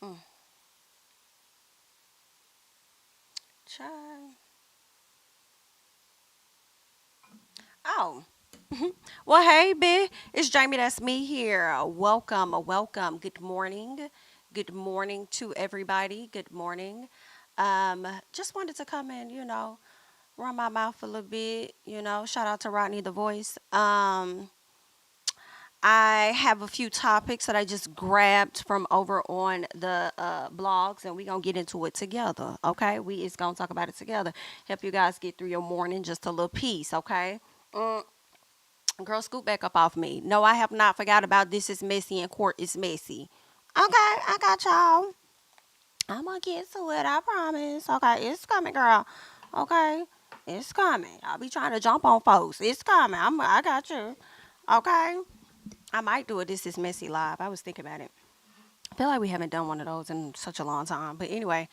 Mm, child. Oh. Well, hey, B. It's Jamie. That's me here. Welcome. Welcome. Good morning. Good morning to everybody. Good morning. Just wanted to come in, run my mouth a little bit, Shout out to Rodney the Voice. I have a few topics that I just grabbed from over on the blogs, and we're going to get into it together, okay? We is going to talk about it together. Help you guys get through your morning just a little piece, okay? Mm, Girl, scoot back up off me. No, I have not forgot about this is messy and court is messy. Okay, I got y'all. I'm going to get to it, I promise. Okay, it's coming, girl. Okay, it's coming. I'll be trying to jump on folks. It's coming. I got you. Okay. I might do a This Is Messy live. I was thinking about it. I feel like we haven't done one of those in such a long time. But anyway,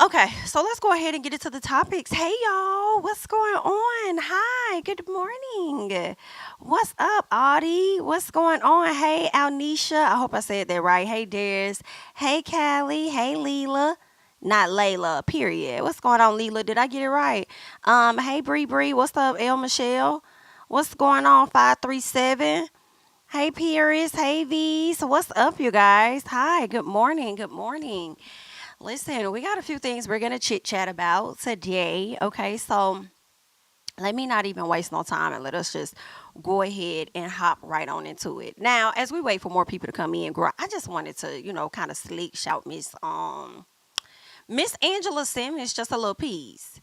okay, so let's go ahead and get into the topics. Hey, y'all, what's going on? Hi, good morning. What's up, Audie? What's going on? Hey, Alnisha. I hope I said that right. Hey, Darius. Hey, Callie. Hey, Leela. Not Layla, period. What's going on, Leela? Did I get it right? Hey, Bree Bree. What's up, El Michelle? What's going on, 537? Hey, Paris. Hey, V. So, what's up, you guys? Hi. Good morning. Good morning. Listen, we got a few things we're going to chit chat about today. Okay. So, let me not even waste no time and let us just go ahead and hop right on into it. Now, as we wait for more people to come in, girl, I just wanted to, kind of sleek shout Miss Angela Simmons just a little piece.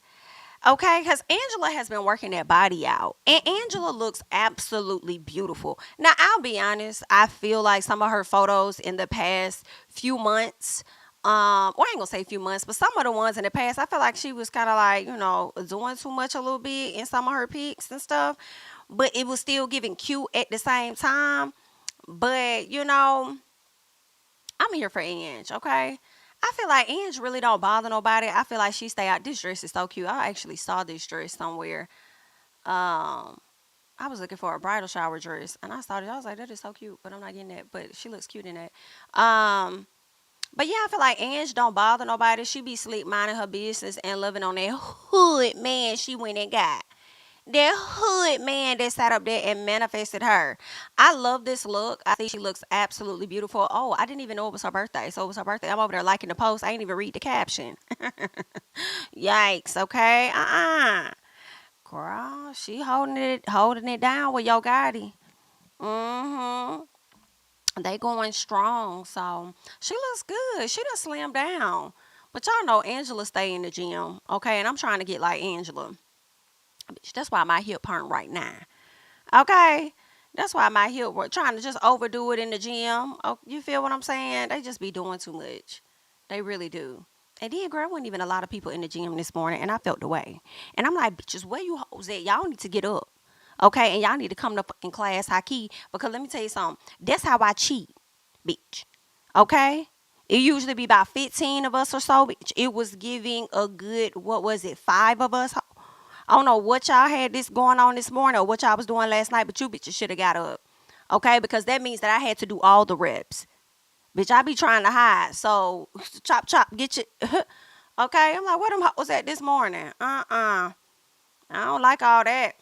Okay, because Angela has been working that body out, and Angela looks absolutely beautiful. Now, I'll be honest, I feel like some of her photos in the past few months, well, I ain't gonna say few months, but some of the ones in the past, I feel like she was kind of like, doing too much a little bit in some of her pics and stuff, but it was still giving cute at the same time. But, I'm here for Ange, okay? I feel like Ange really don't bother nobody. I feel like she stay out. This dress is so cute. I actually saw this dress somewhere. Um, I was looking for a bridal shower dress, and I saw it. I was like, that is so cute, but I'm not getting that. But she looks cute in that. Um, but yeah, I feel like Ange don't bother nobody. She be sleep minding her business and loving on that hood man she went and got. That hood man that sat up there and manifested her. I love this look. I think she looks absolutely beautiful. Oh, I didn't even know it was her birthday. So it was her birthday. I'm over there liking the post. I ain't even read the caption. Yikes. Okay. Girl, she holding it down with Yo Gotti. Mm-hmm. They going strong. So she looks good. She done slimmed down. But y'all know Angela stay in the gym. Okay. And I'm trying to get like Angela. Bitch, that's why my hip hurt right now. Okay. That's why my hip work trying to just overdo it in the gym. Oh, you feel what I'm saying? They just be doing too much. They really do. And then, girl, wasn't even a lot of people in the gym this morning, and I felt the way. And I'm like, bitches, where you hoes at? Y'all need to get up. Okay? And y'all need to come to fucking class high key. Because let me tell you something. That's how I cheat, bitch. Okay? It usually be about 15 of us or so, bitch. It was giving a good, what was it, 5 of us? I don't know what y'all had this going on this morning or what y'all was doing last night, but you bitches should have got up. Okay? Because that means that I had to do all the reps. Bitch, I be trying to hide. So, chop, chop, get you. Okay? I'm like, where them was at this morning? I don't like all that.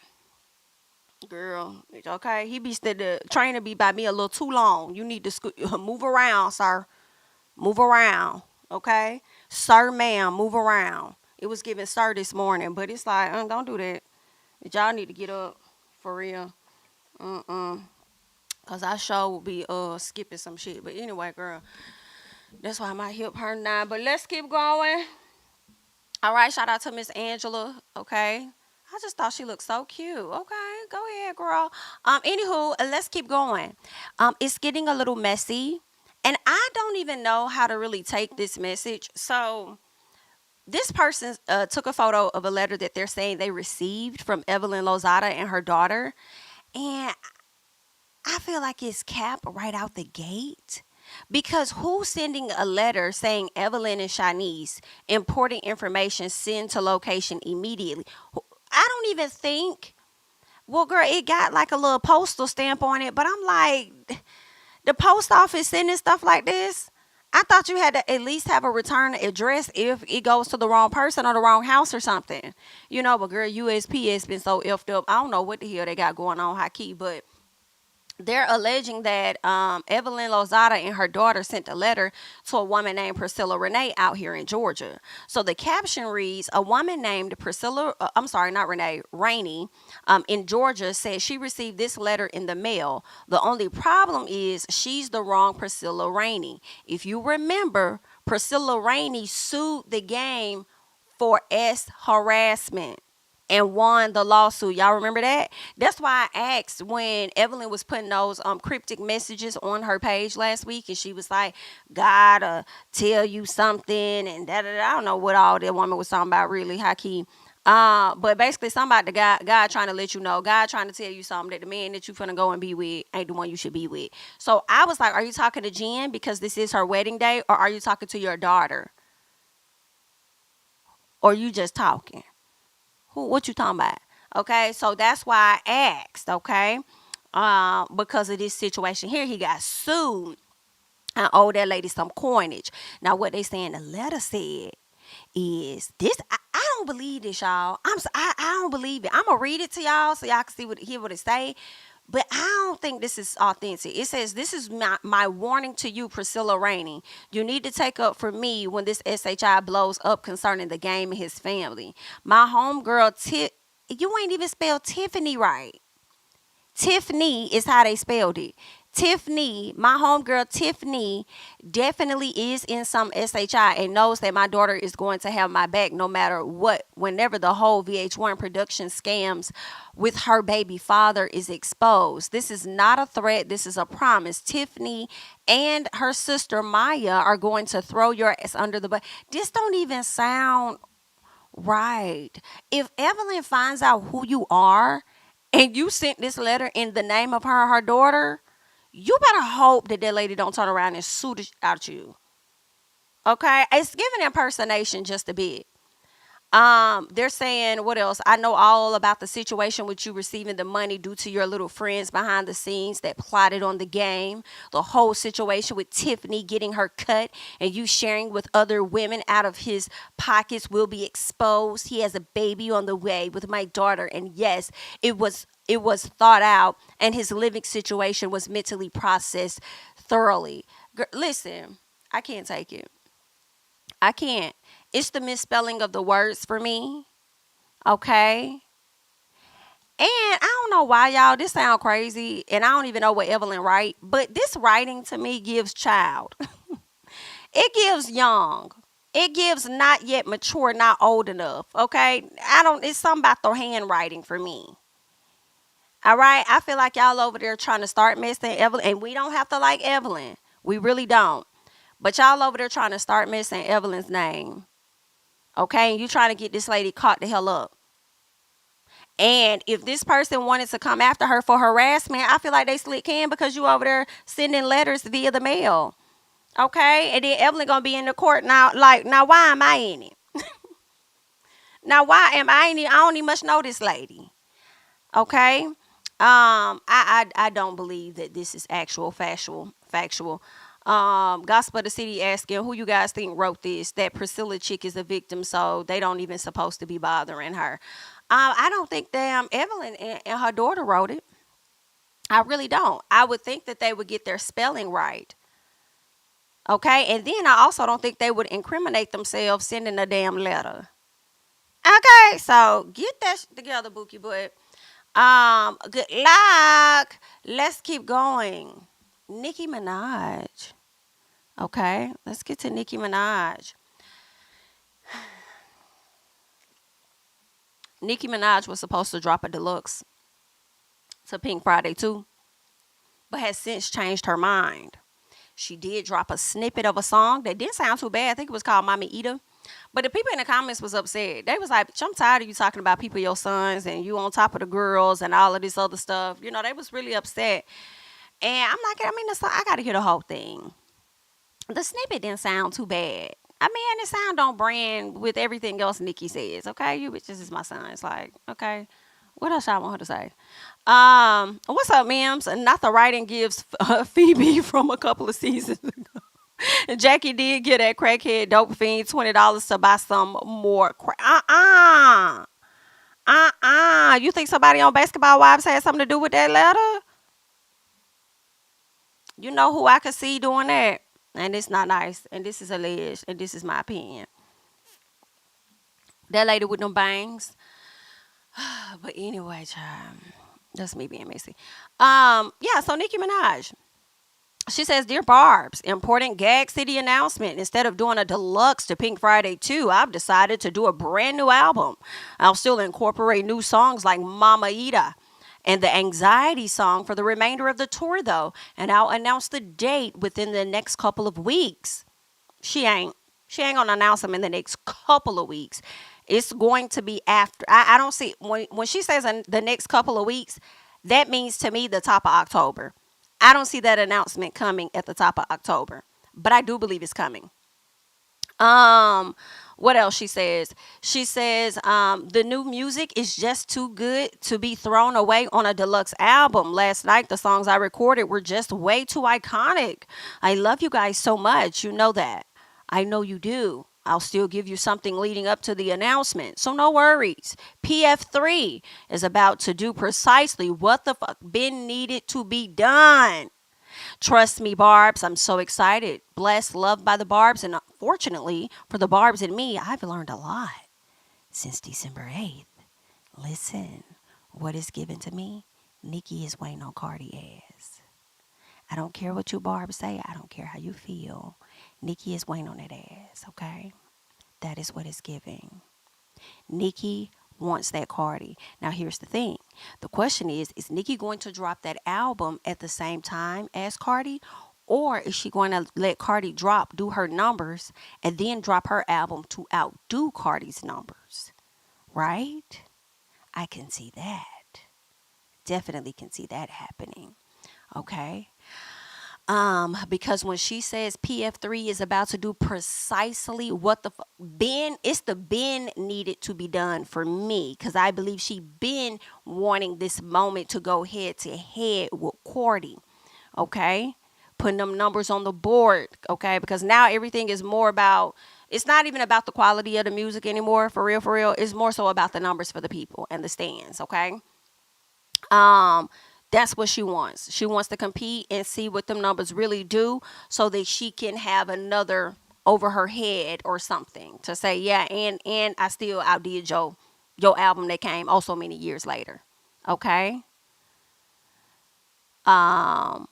Girl, bitch, okay? He be the trainer be by me a little too long. You need to move around, sir. Move around. Okay? Sir, ma'am, move around. It was giving sir this morning, but it's like, don't do that. Y'all need to get up for real. Mm-mm. Cause I sure will be skipping some shit. But anyway, girl, that's why my hip hurt now. But let's keep going. All right, shout out to Miss Angela. Okay. I just thought she looked so cute. Okay, go ahead, girl. Anywho, let's keep going. It's getting a little messy. And I don't even know how to really take this message. So this person took a photo of a letter that they're saying they received from Evelyn Lozada and her daughter. And I feel like it's cap right out the gate. Because who's sending a letter saying Evelyn and Shanice important information send to location immediately? I don't even think. Well, girl, it got like a little postal stamp on it, but I'm like, the post office sending stuff like this. I thought you had to at least have a return address if it goes to the wrong person or the wrong house or something. But girl, USPS been so effed up. I don't know what the hell they got going on, high key, but they're alleging that Evelyn Lozada and her daughter sent a letter to a woman named Priscilla Renee out here in Georgia. So the caption reads, a woman named Priscilla, I'm sorry, not Renee, Rainey, in Georgia said she received this letter in the mail. The only problem is she's the wrong Priscilla Rainey. If you remember, Priscilla Rainey sued the game for harassment and won the lawsuit. Y'all remember that? That's why I asked when Evelyn was putting those cryptic messages on her page last week, and she was like, "Gotta tell you something," and da da da. I don't know what all that woman was talking about, really, high key. But basically, somebody, the God trying to let you know, God trying to tell you something that the man that you finna go and be with ain't the one you should be with. So I was like, "Are you talking to Jen because this is her wedding day, or are you talking to your daughter, or you just talking?" What you talking about? Okay, so that's why I asked. Okay, because of this situation here, he got sued. I owe that lady some coinage. Now, what they saying the letter said is this. I don't believe this, y'all. I don't believe it. I'm gonna read it to y'all so y'all can hear what it say. But I don't think this is authentic. It says, this is my warning to you, Priscilla Rainey. You need to take up for me when this SHI blows up concerning the game and his family. My homegirl, you ain't even spelled Tiffany right. Tiffany is how they spelled it. Tiffany, my homegirl Tiffany, definitely is in some SHI and knows that my daughter is going to have my back no matter what. Whenever the whole VH1 production scams with her baby father is exposed. This is not a threat. This is a promise. Tiffany and her sister Maya are going to throw your ass under the bus. This don't even sound right. If Evelyn finds out who you are and you sent this letter in the name of her daughter, you better hope that lady don't turn around and sue out you. Okay? It's giving impersonation just a bit. They're saying, what else? I know all about the situation with you receiving the money due to your little friends behind the scenes that plotted on the game. The whole situation with Tiffany getting her cut and you sharing with other women out of his pockets will be exposed. He has a baby on the way with my daughter. And yes, it was thought out and his living situation was mentally processed thoroughly. Listen, I can't take it. I can't. It's the misspelling of the words for me. Okay. And I don't know why, y'all, this sound crazy. And I don't even know what Evelyn write. But this writing to me gives child. It gives young. It gives not yet mature, not old enough. Okay. It's something about the handwriting for me. All right. I feel like y'all over there trying to start messing Evelyn. And we don't have to like Evelyn. We really don't. But y'all over there trying to start messing Evelyn's name. Okay, and you trying to get this lady caught the hell up. And if this person wanted to come after her for harassment, I feel like they slick can because you over there sending letters via the mail. Okay, and then Evelyn gonna be in the court now. Like, now why am I in it? Now why am I in it? I don't even much know this lady. Okay, I don't believe that this is actual factual. Gospel of the City asking who you guys think wrote this. That Priscilla chick is a victim, so they don't even supposed to be bothering her. I don't think damn Evelyn and her daughter wrote it. I really don't. I would think that they would get their spelling right. Okay, and then I also don't think they would incriminate themselves sending a damn letter. Okay, so get that together, Bookie. But good luck. Let's keep going. Nicki Minaj. Okay, let's get to Nicki Minaj. Nicki Minaj was supposed to drop a deluxe to Pink Friday too, but has since changed her mind. She did drop a snippet of a song that didn't sound too bad. I think it was called Mommy Eater. But the people in the comments was upset. They was like, I'm tired of you talking about people, your sons, and you on top of the girls and all of this other stuff. They was really upset. And I'm like, the song, I got to hear the whole thing. The snippet didn't sound too bad. The sound don't brand with everything else Nicki says. Okay, you bitches is my son. It's like, okay, what else I want her to say? What's up, Mims? Not the writing gives Phoebe from a couple of seasons ago. Jackie did get that crackhead dope fiend $20 to buy some more crack. You think somebody on Basketball Wives had something to do with that letter? You know who I could see doing that? And it's not nice. And this is alleged. And this is my opinion. That lady with them bangs. But anyway, child. That's me being messy. Yeah, so Nicki Minaj. She says, Dear Barbs, important Gag City announcement. Instead of doing a deluxe to Pink Friday 2, I've decided to do a brand new album. I'll still incorporate new songs like Mama Ida and the Anxiety song for the remainder of the tour, though. And I'll announce the date within the next couple of weeks. She ain't. She ain't gonna announce them in the next couple of weeks. It's going to be after. I don't see when she says in the next couple of weeks. That means to me the top of October. I don't see that announcement coming at the top of October, but I do believe it's coming. Um, what else she says? She says the new music is just too good to be thrown away on a deluxe album. Last night, the songs I recorded were just way too iconic. I love you guys so much. You know that. I know you do. I'll still give you something leading up to the announcement. So no worries. PF3 is about to do precisely what the fuck been needed to be done. Trust me, Barbs, I'm so excited. Blessed, loved by the Barbs, and fortunately for the Barbs and me, I've learned a lot since December 8th. Listen, what is given to me, Nicki is waiting on Cardi ass. I don't care what you Barbs say. I don't care how you feel. Nicki is waiting on that ass, okay? That is what is giving. Nicki wants that Cardi. Now, here's the thing. The question is Nicki going to drop that album at the same time as Cardi? Or is she going to let Cardi drop, do her numbers, and then drop her album to outdo Cardi's numbers? Right? I can see that. Definitely can see that happening. Okay? Because when she says PF3 is about to do precisely what the Ben, it's the Ben needed to be done for me, because I believe she been wanting this moment to go head to head with Cordy, okay, putting them numbers on the board, okay, because now everything is more about. It's not even about the quality of the music anymore, for real, for real. It's more so about the numbers for the people and the stands, okay. Um, that's what she wants. She wants to compete and see what them numbers really do so that she can have another over her head or something to say, yeah, and I still outdid your album that came oh so many years later. Okay? Um,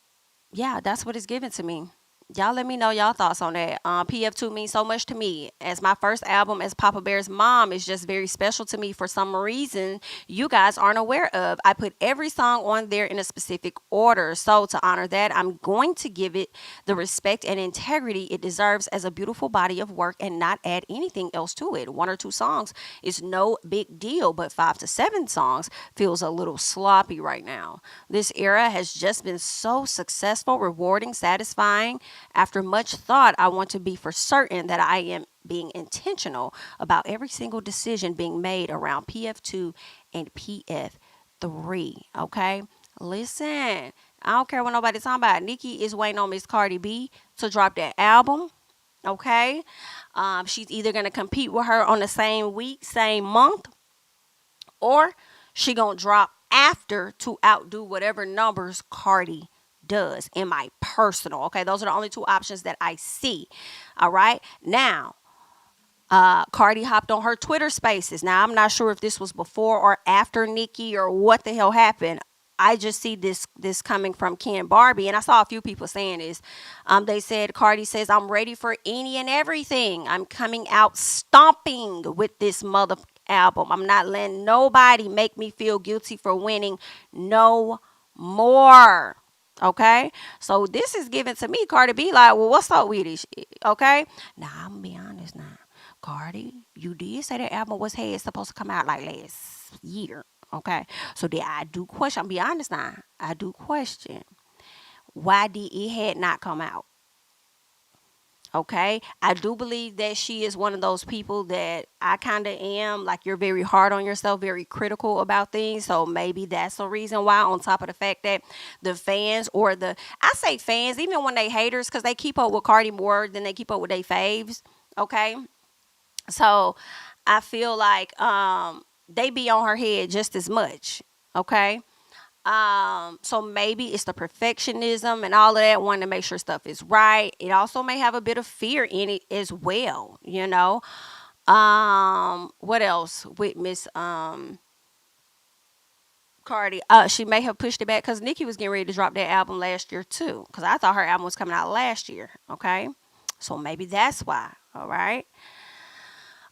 yeah, that's what it's given to me. Y'all let me know y'all thoughts on that. PF2 means so much to me. As my first album as Papa Bear's mom is just very special to me for some reason you guys aren't aware of. I put every song on there in a specific order. So to honor that, I'm going to give it the respect and integrity it deserves as a beautiful body of work and not add anything else to it. One or two songs is no big deal, but 5 to 7 songs feels a little sloppy right now. This era has just been so successful, rewarding, satisfying. After much thought, I want to be for certain that I am being intentional about every single decision being made around PF2 and PF3. Okay? Listen, I don't care what nobody's talking about. Nicki is waiting on Miss Cardi B to drop that album. Okay? She's either going to compete with her on the same week, same month, or she going to drop after to outdo whatever numbers Cardi does, in my personal. Okay, those are the only two options that I see. All right, now Cardi hopped on her Twitter Spaces. Now I'm not sure if this was before or after Nicki or what the hell happened. I just see this coming from Ken Barbie, and I saw a few people saying this. They said Cardi says, "I'm ready for any and everything. I'm coming out stomping with this mother album. I'm not letting nobody make me feel guilty for winning no more." Okay, so this is given to me. Cardi B like, well, what's up with this shit? Okay, now I'm gonna be honest. Now, Cardi, you did say that album was head supposed to come out like last year. Okay, so then I do question. I'm be honest now. I do question why did it had not come out. Okay. I do believe that she is one of those people that I kind of am. Like, you're very hard on yourself, very critical about things. So maybe that's the reason why, on top of the fact that the fans, or I say fans, even when they haters, because they keep up with Cardi more than they keep up with their faves. Okay. So I feel like they be on her head just as much. Okay. So maybe it's the perfectionism and all of that, wanting to make sure stuff is right. It also may have a bit of fear in it as well, you know. What else with Miss Cardi? She may have pushed it back because Nicki was getting ready to drop that album last year too. Because I thought her album was coming out last year. Okay, so maybe that's why. All right.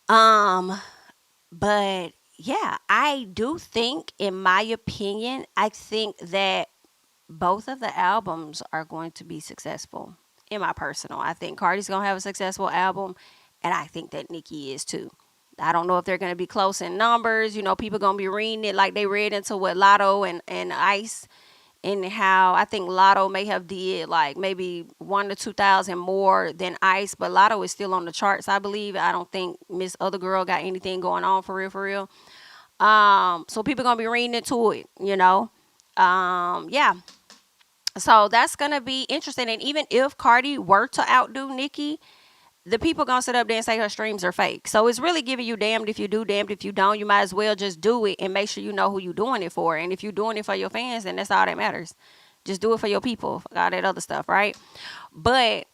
Um, but yeah, I do think, in my opinion, I think that both of the albums are going to be successful. In my personal, I think Cardi's gonna have a successful album, and I think that Nicki is too. I don't know if they're gonna be close in numbers. You know, people gonna be reading it like they read into what Lotto and Ice, and how I think Lotto may have did like maybe 1 to 2,000 more than Ice, but Lotto is still on the charts, I believe. I don't think Miss Other Girl got anything going on for real, for real. So people gonna be reading into it, you know. Yeah, so that's gonna be interesting. And even if Cardi were to outdo Nicki, the people gonna sit up there and say her streams are fake. So it's really giving you damned if you do, damned if you don't. You might as well just do it and make sure you know who you're doing it for. And if you're doing it for your fans, then that's all that matters. Just do it for your people. All that other stuff, right? But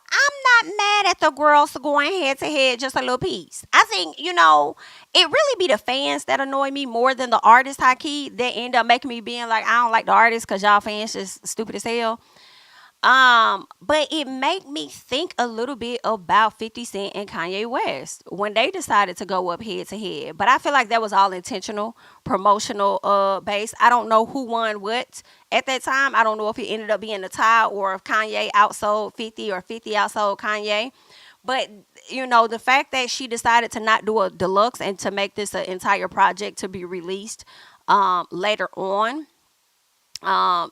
I'm not mad at the girls going head to head just a little piece. I think, it really be the fans that annoy me more than the artists, high key, that end up making me being like, I don't like the artist because y'all fans just stupid as hell. But it made me think a little bit about 50 Cent and Kanye West when they decided to go up head to head. But I feel like that was all intentional, promotional base. I don't know who won what at that time. I don't know if it ended up being a tie or if Kanye outsold 50 or 50 outsold Kanye. But the fact that she decided to not do a deluxe and to make this an entire project to be released later on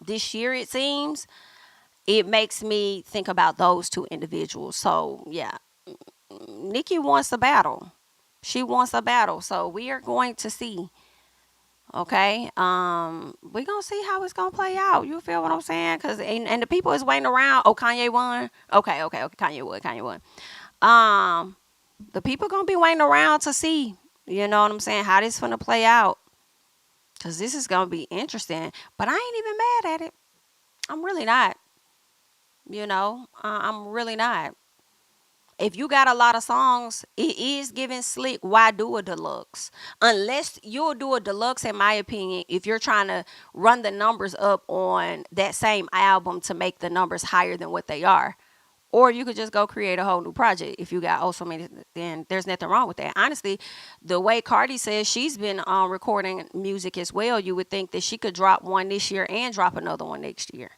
this year, it seems, it makes me think about those two individuals. So yeah, Nikki wants a battle. She wants a battle. So we are going to see. Okay. We're gonna see how it's gonna play out. You feel what I'm saying? Cause and the people is waiting around. Oh, Kanye won. Okay. Kanye won. Um, the people gonna be waiting around to see. You know what I'm saying? How this gonna play out. Cause this is gonna be interesting. But I ain't even mad at it. I'm really not. I'm really not. If you got a lot of songs, it is giving slick. Why do a deluxe? Unless you'll do a deluxe, in my opinion, if you're trying to run the numbers up on that same album to make the numbers higher than what they are. Or you could just go create a whole new project if you got so many. Then there's nothing wrong with that. Honestly, the way Cardi says she's been recording music as well, you would think that she could drop one this year and drop another one next year.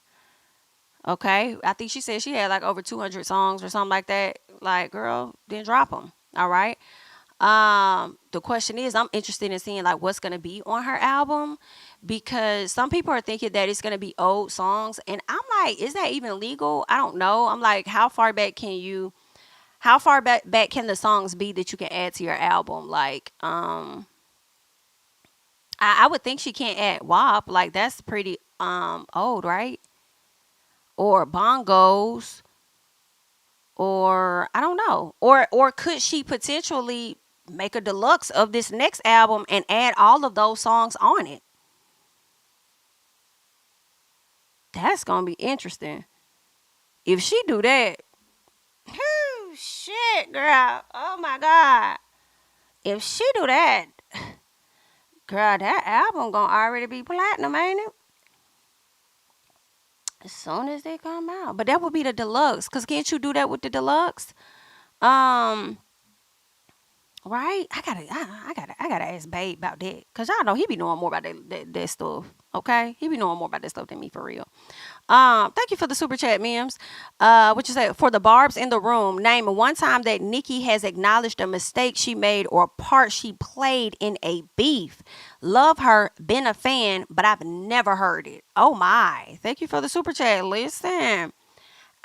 Okay, I think she said she had like over 200 songs or something like that. Like, girl, then drop them. All right. The question is, I'm interested in seeing like what's gonna be on her album, because some people are thinking that it's gonna be old songs, and I'm like, is that even legal? I don't know. I'm like, how far back can the songs be that you can add to your album? Like, I would think she can't add WAP. Like, that's pretty old, right? Or bongos, or I don't know. Or could she potentially make a deluxe of this next album and add all of those songs on it? That's gonna be interesting. If she do that, whew, shit, girl. Oh my god. If she do that, girl, that album gonna already be platinum, ain't it? As soon as they come out. But that would be the deluxe. Cause can't you do that with the deluxe? Um, right? I gotta ask Babe about that. Cause y'all know he be knowing more about that stuff. Okay? He be knowing more about that stuff than me, for real. Thank you for the super chat, memes. What you say? For the Barbs in the room, name one time that Nikki has acknowledged a mistake she made or part she played in a beef. Love her, been a fan, but I've never heard it. Oh my. Thank you for the super chat. Listen,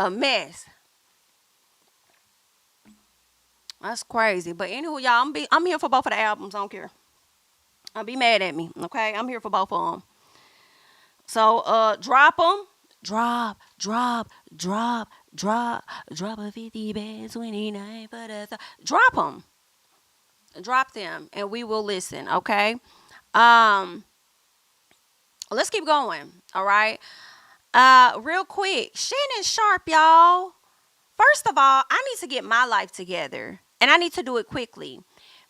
A mess. That's crazy. But anywho, y'all, I'm here for both of the albums. I don't care. I'll be mad at me. Okay, I'm here for both of them. So drop them. Drop, drop a 50 band, 29 for drop them. Drop them, and we will listen. Okay. Um, let's keep going. All right. Real quick, Shannon Sharpe, y'all. First of all, I need to get my life together, and I need to do it quickly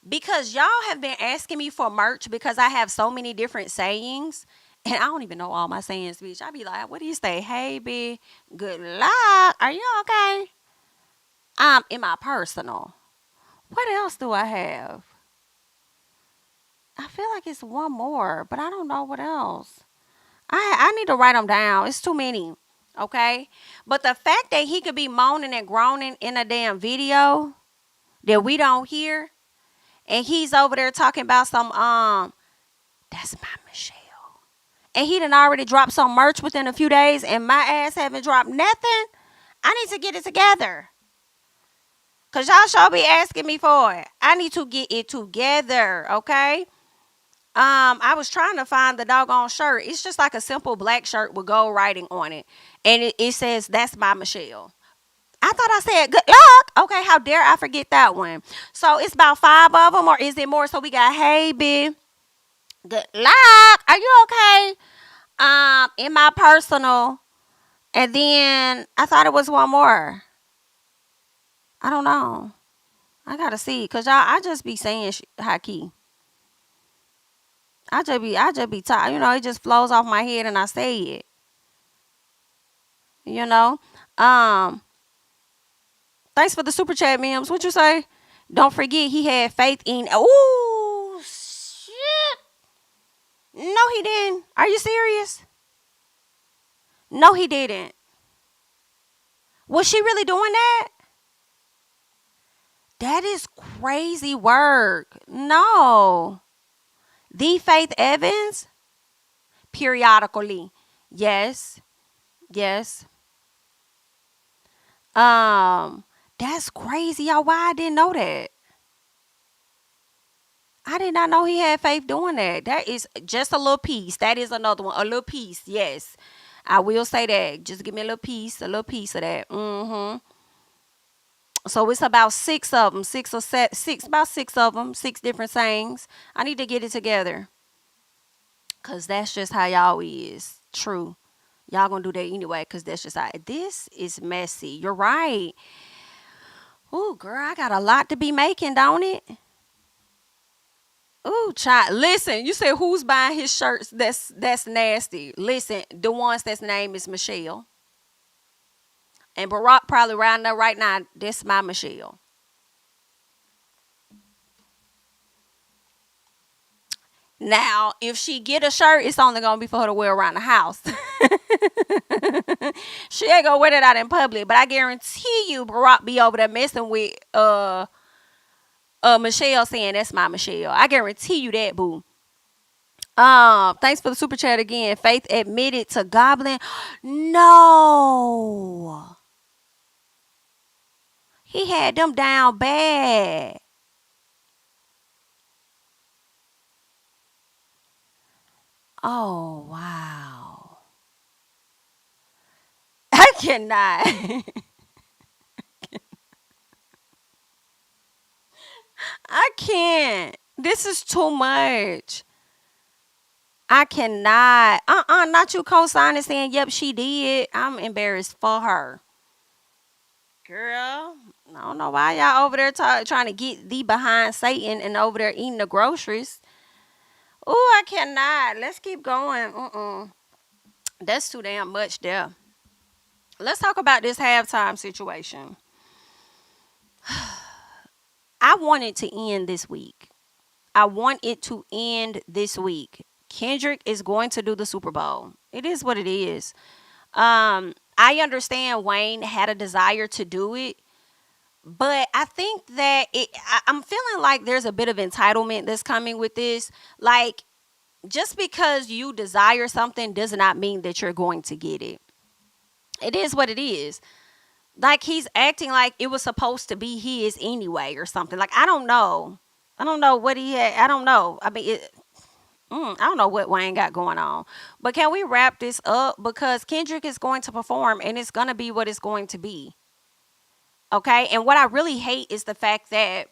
because y'all have been asking me for merch because I have so many different sayings, and I don't even know all my sayings, bitch. I be like, what do you say? Hey, B, good luck. Are you okay? In my personal. What else do I have? I feel like it's one more, but I don't know what else. I need to write them down. It's too many. Okay? But the fact that he could be moaning and groaning in a damn video that we don't hear, and he's over there talking about some that's my Michelle. And he done already dropped some merch within a few days, and my ass haven't dropped nothing. I need to get it together. Cause y'all sure be asking me for it. I need to get it together, okay? I was trying to find the doggone shirt. It's just like a simple black shirt with gold writing on it. And it says, that's my Michelle. I thought I said good luck. Okay, how dare I forget that one? So it's about 5 of them, or is it more? So we got, hey, B, good luck. Are you okay? In my personal. And then I thought it was one more. I don't know. I gotta see, cause y'all, I just be saying high key. I just be tired. It just flows off my head and I say it. You know. Um. Thanks for the super chat, memes. What you say? Don't forget he had faith in. Ooh, shit. No, he didn't. Are you serious? No, he didn't. Was she really doing that? That is crazy work. No. The Faith Evans? Periodically. Yes. Yes. That's crazy, y'all. Why I didn't know that? I did not know he had faith doing that. That is just a little piece. That is another one. A little piece. Yes. I will say that. Just give me a little piece of that. So it's about 6 of them, about 6 of them, 6 different sayings. I need to get it together. Cause that's just how y'all is. True. Y'all gonna do that anyway, cause that's just how. This is messy. You're right. Ooh, girl, I got a lot to be making, don't it? Ooh, child. Listen, you said who's buying his shirts? That's nasty. Listen, the ones that's name is Michelle. And Barack probably around there right now. That's my Michelle. Now, if she get a shirt, it's only gonna be for her to wear around the house. She ain't gonna wear that out in public. But I guarantee you, Barack be over there messing with Michelle, saying that's my Michelle. I guarantee you that, boo. Thanks for the super chat again. Faith admitted to gobbling. No. He had them down bad. Oh, wow. I cannot. I can't. This is too much. I cannot. Not you co-signing saying, yep, she did. I'm embarrassed for her. Girl, I don't know why y'all over there trying to get thee behind Satan and over there eating the groceries. Ooh, I cannot. Let's keep going. That's too damn much there. Let's talk about this halftime situation. I want it to end this week. I want it to end this week. Kendrick is going to do the Super Bowl. It is what it is. I understand Wayne had a desire to do it, but I think that I'm feeling like there's a bit of entitlement that's coming with this. Like, just because you desire something does not mean that you're going to get it. It is what it is. Like he's acting like it was supposed to be his anyway or something. Like I don't know. I don't know what he had. I don't know. I mean, I don't know what Wayne got going on. But can we wrap this up? Because Kendrick is going to perform and it's going to be what it's going to be. Okay. And what I really hate is the fact that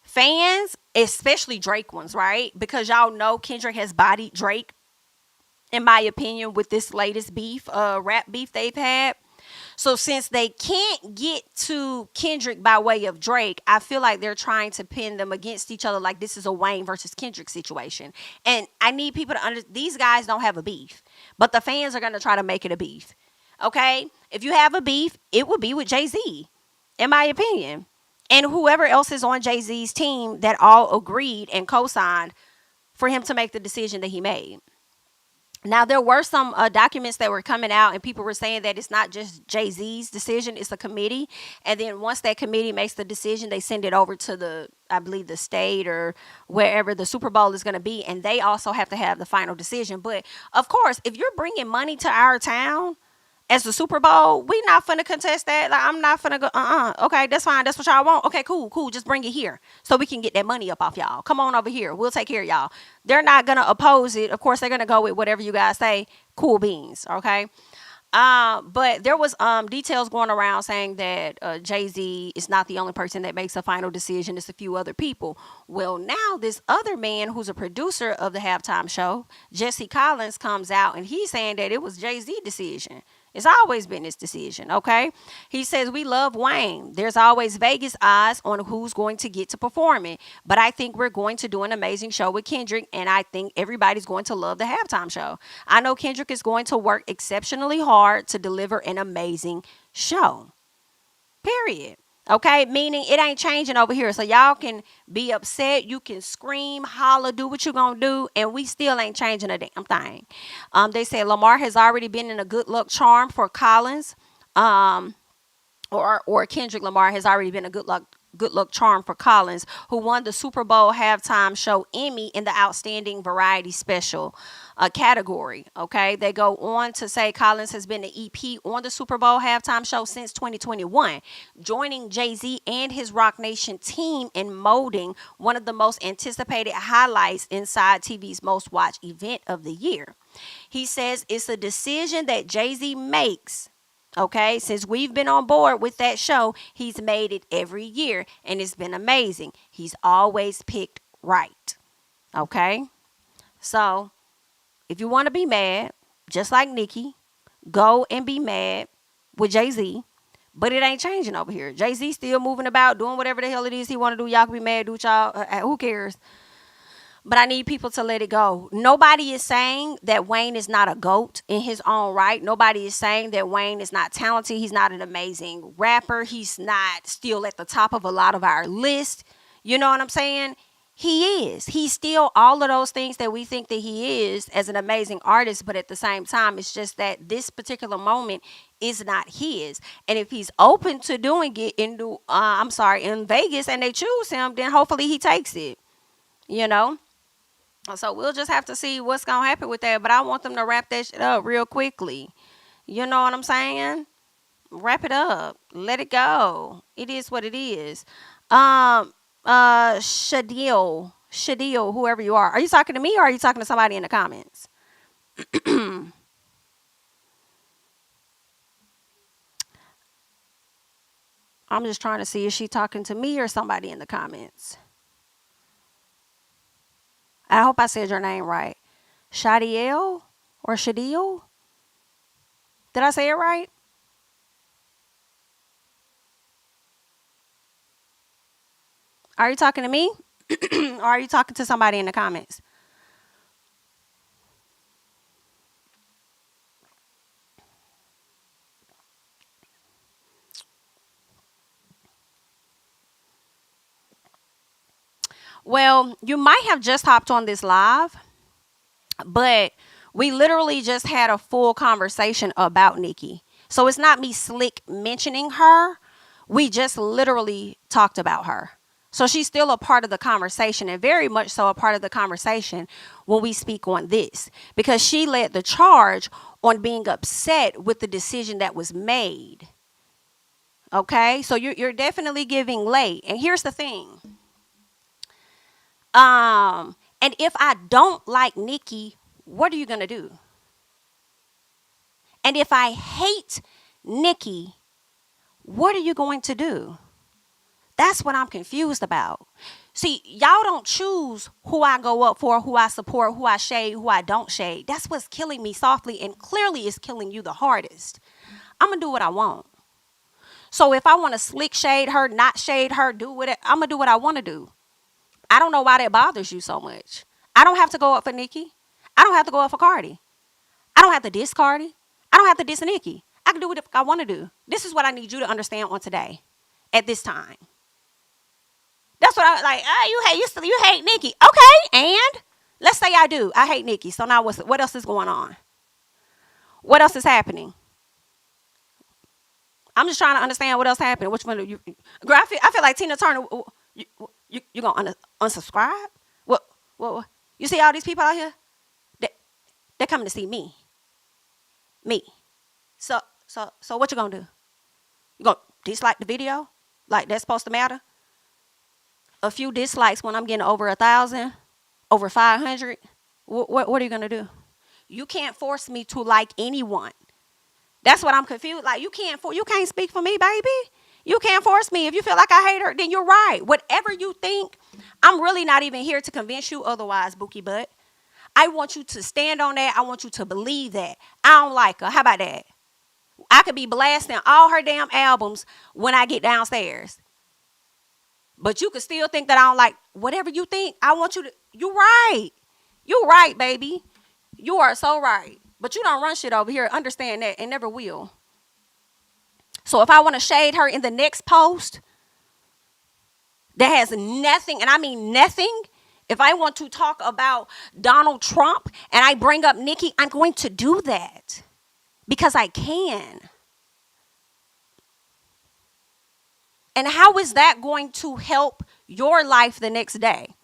fans, especially Drake ones, right? Because y'all know Kendrick has bodied Drake, in my opinion, with this latest beef, rap beef they've had. So since they can't get to Kendrick by way of Drake, I feel like they're trying to pin them against each other like this is a Wayne versus Kendrick situation. And I need people to understand these guys don't have a beef, but the fans are going to try to make it a beef. Okay? If you have a beef, it would be with Jay-Z, in my opinion. And whoever else is on Jay-Z's team that all agreed and co-signed for him to make the decision that he made. Now, there were some documents that were coming out, and people were saying that it's not just Jay-Z's decision, it's a committee. And then once that committee makes the decision, they send it over to I believe, the state or wherever the Super Bowl is going to be. And they also have to have the final decision. But, of course, if you're bringing money to our town as the Super Bowl, we not finna contest that. Like, I'm not finna go, okay, that's fine. That's what y'all want. Okay, cool. Just bring it here so we can get that money up off y'all. Come on over here. We'll take care of y'all. They're not gonna oppose it. Of course, they're gonna go with whatever you guys say. Cool beans, okay? But there was details going around saying that Jay-Z is not the only person that makes a final decision. It's a few other people. Well, now this other man who's a producer of the halftime show, Jesse Collins, comes out and he's saying that it was Jay-Z's decision. It's always been his decision, okay? He says, we love Wayne. There's always Vegas eyes on who's going to get to perform it. But I think we're going to do an amazing show with Kendrick, and I think everybody's going to love the halftime show. I know Kendrick is going to work exceptionally hard to deliver an amazing show. Period. Okay, meaning it ain't changing over here. So y'all can be upset, you can scream, holler, do what you gonna do, and we still ain't changing a damn thing. They say Lamar has already been in a good luck charm for Collins. Or Kendrick Lamar has already been a good luck charm for Collins, who won the Super Bowl halftime show Emmy in the Outstanding Variety Special category. Okay, they go on to say Collins has been the EP on the Super Bowl halftime show since 2021, joining Jay-Z and his Rock Nation team in molding one of the most anticipated highlights inside TV's most watched event of the year. He says it's a decision that Jay-Z makes. Okay, since we've been on board with that show, he's made it every year and it's been amazing. He's always picked right. Okay, so if you want to be mad, just like Nicki, go and be mad with Jay-Z. But it ain't changing over here. Jay-Z still moving about, doing whatever the hell it is he want to do. Y'all can be mad, do what y'all, who cares? But I need people to let it go. Nobody is saying that Wayne is not a GOAT in his own right. Nobody is saying that Wayne is not talented. He's not an amazing rapper. He's not still at the top of a lot of our list. You know what I'm saying? He is. He's still all of those things that we think that he is as an amazing artist. But at the same time, it's just that this particular moment is not his. And if he's open to doing it in Vegas and they choose him, then hopefully he takes it. You know? So we'll just have to see what's going to happen with that. But I want them to wrap that shit up real quickly. You know what I'm saying? Wrap it up. Let it go. It is what it is. Shadil, whoever you are you talking to me or are you talking to somebody in the comments? I'm just trying to see if she talking to me or somebody in the comments. I hope I said your name right. Shadiel or Shadil? Did I say it right? Are you talking to me? Or are you talking to somebody in the comments? Well, you might have just hopped on this live, but we literally just had a full conversation about Nicki. So it's not me slick mentioning her. We just literally talked about her. So she's still a part of the conversation and very much so a part of the conversation when we speak on this because she led the charge on being upset with the decision that was made. Okay, so you're definitely giving late. And here's the thing. And if I don't like Nicki, what are you gonna do? And if I hate Nicki, what are you going to do? That's what I'm confused about. See, y'all don't choose who I go up for, who I support, who I shade, who I don't shade. That's what's killing me softly and clearly is killing you the hardest. I'm going to do what I want. So if I want to slick shade her, not shade her, do what I'm going to do what I want to do. I don't know why that bothers you so much. I don't have to go up for Nicki. I don't have to go up for Cardi. I don't have to diss Cardi. I don't have to diss Nicki. I can do it if I want to do. This is what I need you to understand on today, at this time. That's what I like. You hate Nicki, okay? And let's say I do. I hate Nicki. So now what else is going on? What else is happening? I'm just trying to understand what else happened. Which one do you? Girl, I feel like Tina Turner. You gonna unsubscribe? What? You see all these people out here? They're coming to see me. Me. So what you gonna do? You gonna dislike the video? Like that's supposed to matter? A few dislikes when I'm getting over 1,000, over 500. What are you gonna do? You can't force me to like anyone. That's what I'm confused. Like you can't speak for me, baby. You can't force me. If you feel like I hate her, then you're right. Whatever you think, I'm really not even here to convince you otherwise, Bookie Butt. I want you to stand on that. I want you to believe that. I don't like her. How about that? I could be blasting all her damn albums when I get downstairs. But you could still think that I don't like whatever you think. I want you to. You're right. You're right, baby. You are so right. But you don't run shit over here. Understand that and never will. So if I want to shade her in the next post that has nothing, and I mean nothing, if I want to talk about Donald Trump and I bring up Nicki, I'm going to do that because I can. And how is that going to help your life the next day?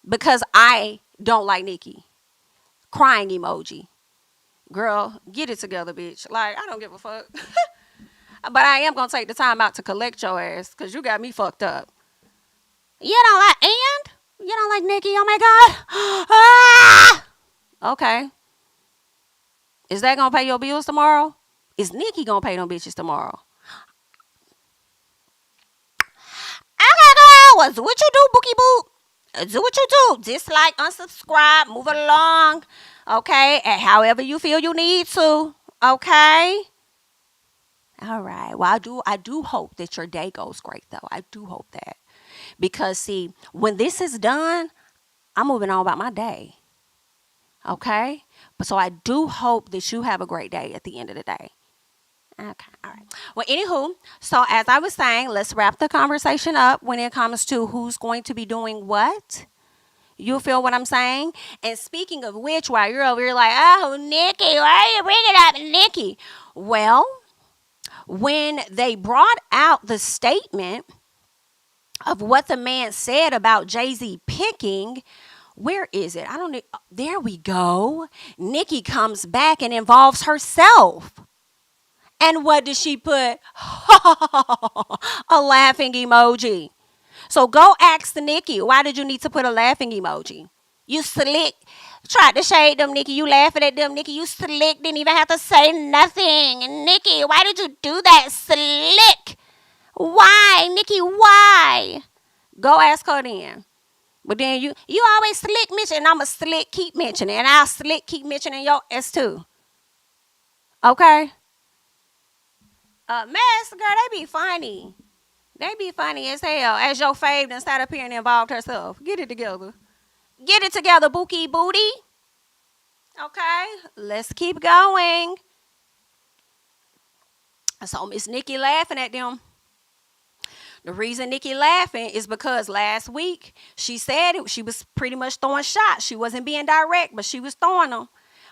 Because I don't like Nicki. Crying emoji. Girl, get it together, bitch. Like, I don't give a fuck. But I am going to take the time out to collect your ass because you got me fucked up. You don't like Nicki? Oh, my God. Ah! Okay. Is that going to pay your bills tomorrow? Is Nicki going to pay them bitches tomorrow? Do what you do, Bookie Boo. Do what you do. Dislike, unsubscribe, move along. Okay? And however you feel you need to. Okay? All right. Well, I do hope that your day goes great, though. I do hope that. Because, see, when this is done, I'm moving on about my day. Okay? But so I do hope that you have a great day at the end of the day. Okay, all right. Well, anywho, so as I was saying, let's wrap the conversation up when it comes to who's going to be doing what. You feel what I'm saying? And speaking of which, while you're over here like, oh, Nicki, why are you bringing up Nicki? Well, when they brought out the statement of what the man said about Jay-Z picking, where is it? I don't know. There we go. Nicki comes back and involves herself. And what did she put? A laughing emoji. So go ask Nicki, why did you need to put a laughing emoji? You slick. Tried to shade them, Nicki. You laughing at them, Nicki. You slick. Didn't even have to say nothing. Nicki, why did you do that? Slick. Why, Nicki? Why? Go ask her then. But then you always slick mention, and I'm a slick keep mentioning, and I'll slick keep mentioning your ass too. Okay? Mess, girl, they be funny. They be funny as hell. As your fave done sat up here and involved herself. Get it together. Get it together, Bookie Booty. Okay? Let's keep going. So Miss Nicki laughing at them. The reason Nicki laughing is because last week she said she was pretty much throwing shots. She wasn't being direct, but she was throwing them.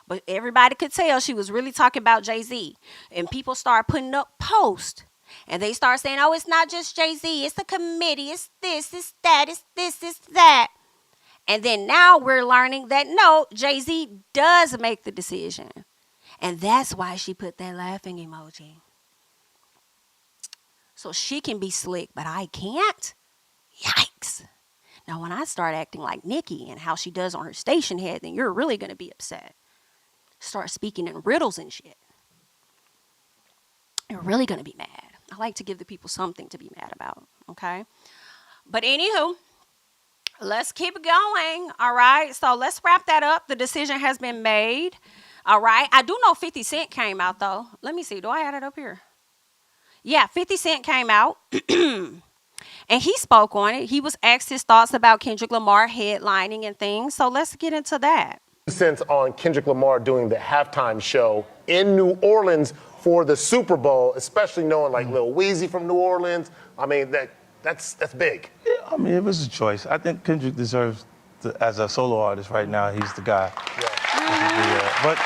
But everybody could tell she was really talking about Jay-Z. And people start putting up posts. And they start saying, oh, it's not just Jay-Z. It's a committee. It's this, it's that, it's this, it's that. And then now we're learning that, no, Jay-Z does make the decision. And that's why she put that laughing emoji. so she can be slick, but I can't. Yikes. Now, when I start acting like Nicki and how she does on her station head, then you're really going to be upset. Start speaking in riddles and shit. You're really going to be mad. I like to give the people something to be mad about, okay? But anywho, let's keep it going, all right? So let's wrap that up. The decision has been made, all right? I do know 50 Cent came out, though. Let me see. Do I have it up here? Yeah, 50 Cent came out. And he spoke on it. He was asked his thoughts about Kendrick Lamar headlining and things. So let's get into that. Since on Kendrick Lamar doing the halftime show in New Orleans for the Super Bowl, especially knowing like Lil Weezy from New Orleans. I mean, that's big. Yeah, I mean, it was a choice. I think Kendrick deserves, as a solo artist right now, he's the guy. Yeah. But,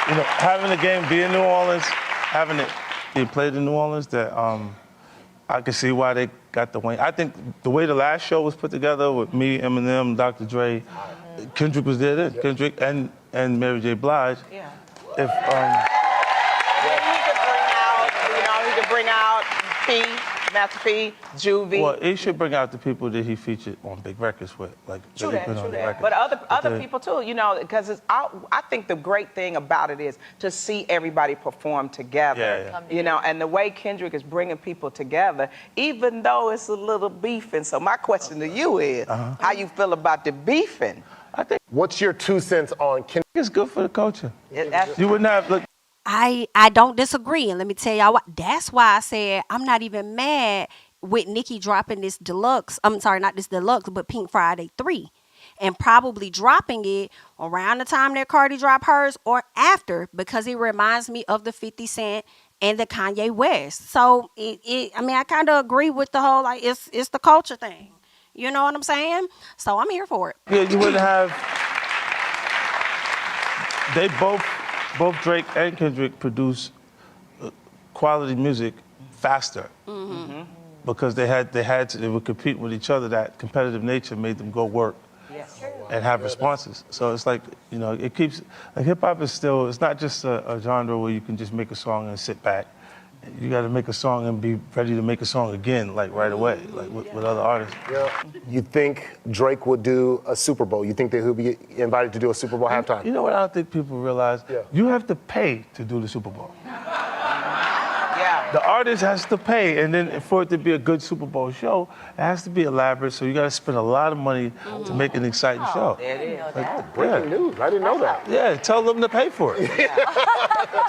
you know, having the game be in New Orleans, having it be played in New Orleans, that I can see why they got the win. I think the way the last show was put together with me, Eminem, Dr. Dre, Kendrick was there then. Yeah. Kendrick and Mary J. Blige. Yeah. If he could bring out P, Master P, Juvie. Well, he should bring out the people that he featured on big records with, like true that. But other people too, you know, because I think the great thing about it is to see everybody perform together. Yeah. You know, and the way Kendrick is bringing people together, even though it's a little beefing. So my question to you is, how you feel about the beefing? I think. What's your 2 cents on Kendrick? It's good for the culture. Yeah, you wouldn't have look. I don't disagree, and let me tell y'all why. That's why I said I'm not even mad with Nicki dropping this deluxe. I'm sorry, not this deluxe, but Pink Friday 3, and probably dropping it around the time that Cardi dropped hers or after, because it reminds me of the 50 Cent and the Kanye West. So I mean, I kind of agree with the whole like it's the culture thing. You know what I'm saying? So I'm here for it. Yeah, you wouldn't have. They both Drake and Kendrick produce quality music faster because they would compete with each other. That competitive nature made them go work and have responses. So it's like, you know, it keeps, like hip hop is still, it's not just a genre where you can just make a song and sit back. You got to make a song and be ready to make a song again, like right away, like with other artists. Yeah. You think Drake would do a Super Bowl? You think that he'll be invited to do a Super Bowl halftime? You know what I don't think people realize? Yeah. You have to pay to do the Super Bowl. Yeah. The artist has to pay, and then for it to be a good Super Bowl show, it has to be elaborate, so you got to spend a lot of money to make an exciting show. There it is. Like, Breaking news. I didn't know that. Yeah, tell them to pay for it.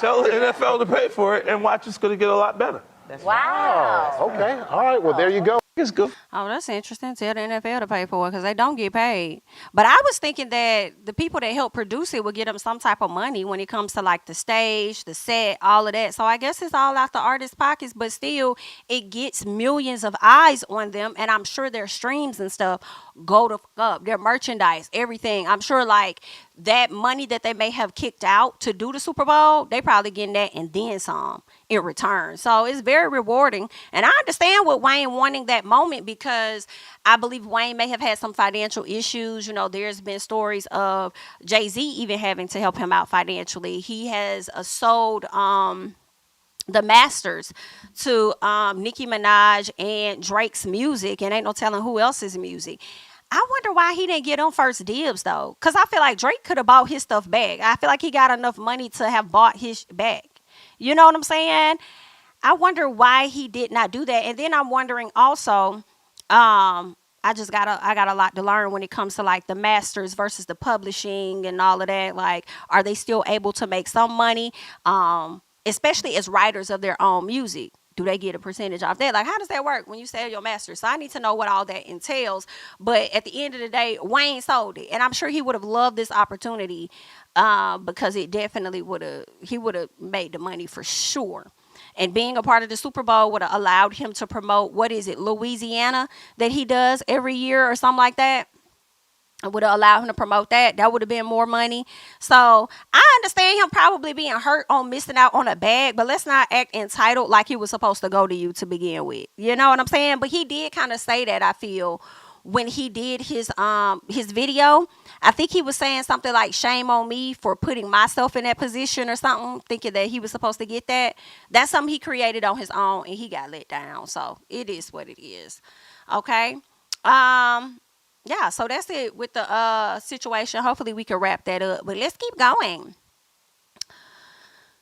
Tell the NFL to pay for it, and watch it's going to get a lot better. Wow. Okay. All right. Well, there you go. It's good. Oh, that's interesting. Tell the NFL to pay for it because they don't get paid. But I was thinking that the people that help produce it would get them some type of money when it comes to like the stage, the set, all of that. So I guess it's all out the artist's pockets, but still it gets millions of eyes on them. And I'm sure their streams and stuff go to fuck up. Their merchandise, everything. I'm sure like that money that they may have kicked out to do the Super Bowl, they probably getting that and then some in return. So it's very rewarding. And I understand what Wayne wanting that moment because I believe Wayne may have had some financial issues. You know, there's been stories of Jay-Z even having to help him out financially. He has sold the masters to Nicki Minaj and Drake's music, and ain't no telling who else's music. I wonder why he didn't get on first dibs, though, because I feel like Drake could have bought his stuff back. I feel like he got enough money to have bought his back. You know what I'm saying? I wonder why he did not do that. And then I'm wondering also, I got a lot to learn when it comes to like the masters versus the publishing and all of that. Like, are they still able to make some money, especially as writers of their own music? Do they get a percentage off that? Like, how does that work when you sell your masters? So I need to know what all that entails. But at the end of the day, Wayne sold it. And I'm sure he would have loved this opportunity because it definitely he would have made the money for sure. And being a part of the Super Bowl would have allowed him to promote, what is it, Louisiana, that he does every year or something like that. It would have allowed him to promote that. That would have been more money. So I understand him probably being hurt on missing out on a bag, but let's not act entitled like he was supposed to go to you to begin with. You know what I'm saying? But he did kind of say that, I feel, when he did his video. I think he was saying something like shame on me for putting myself in that position or something, thinking that he was supposed to get that. That's something he created on his own and he got let down. So it is what it is. Okay. Yeah, so that's it with the situation. Hopefully we can wrap that up. But let's keep going.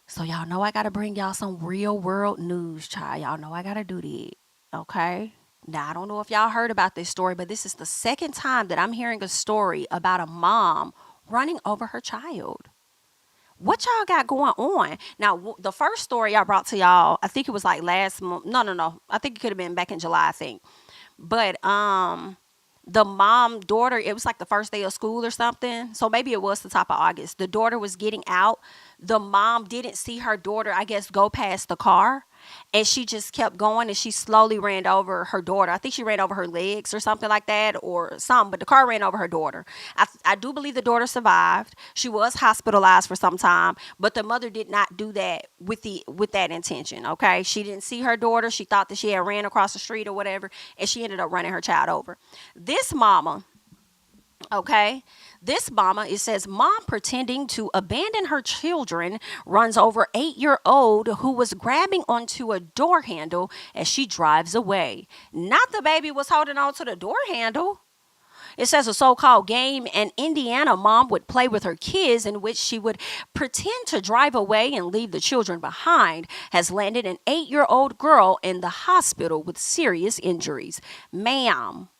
So y'all know I gotta bring y'all some real world news, child. Y'all know I gotta do that. Okay. Now, I don't know if y'all heard about this story, but this is the second time that I'm hearing a story about a mom running over her child. What y'all got going on? Now, the first story I brought to y'all, I think it was like last month. No. I think it could have been back in July, I think. But the mom daughter, it was like the first day of school or something. So maybe it was the top of August. The daughter was getting out. The mom didn't see her daughter, I guess, go past the car. And she just kept going and she slowly ran over her daughter. I think she ran over her legs or something like that or something, but the car ran over her daughter. I do believe the daughter survived. She was hospitalized for some time, but the mother did not do that with that intention, okay? She didn't see her daughter. She thought that she had ran across the street or whatever, and she ended up running her child over. This mama, okay, this mama, it says, mom pretending to abandon her children runs over 8-year-old who was grabbing onto a door handle as she drives away. Not the baby was holding on to the door handle. It says a so-called game an Indiana mom would play with her kids in which she would pretend to drive away and leave the children behind has landed an 8-year-old girl in the hospital with serious injuries. Ma'am.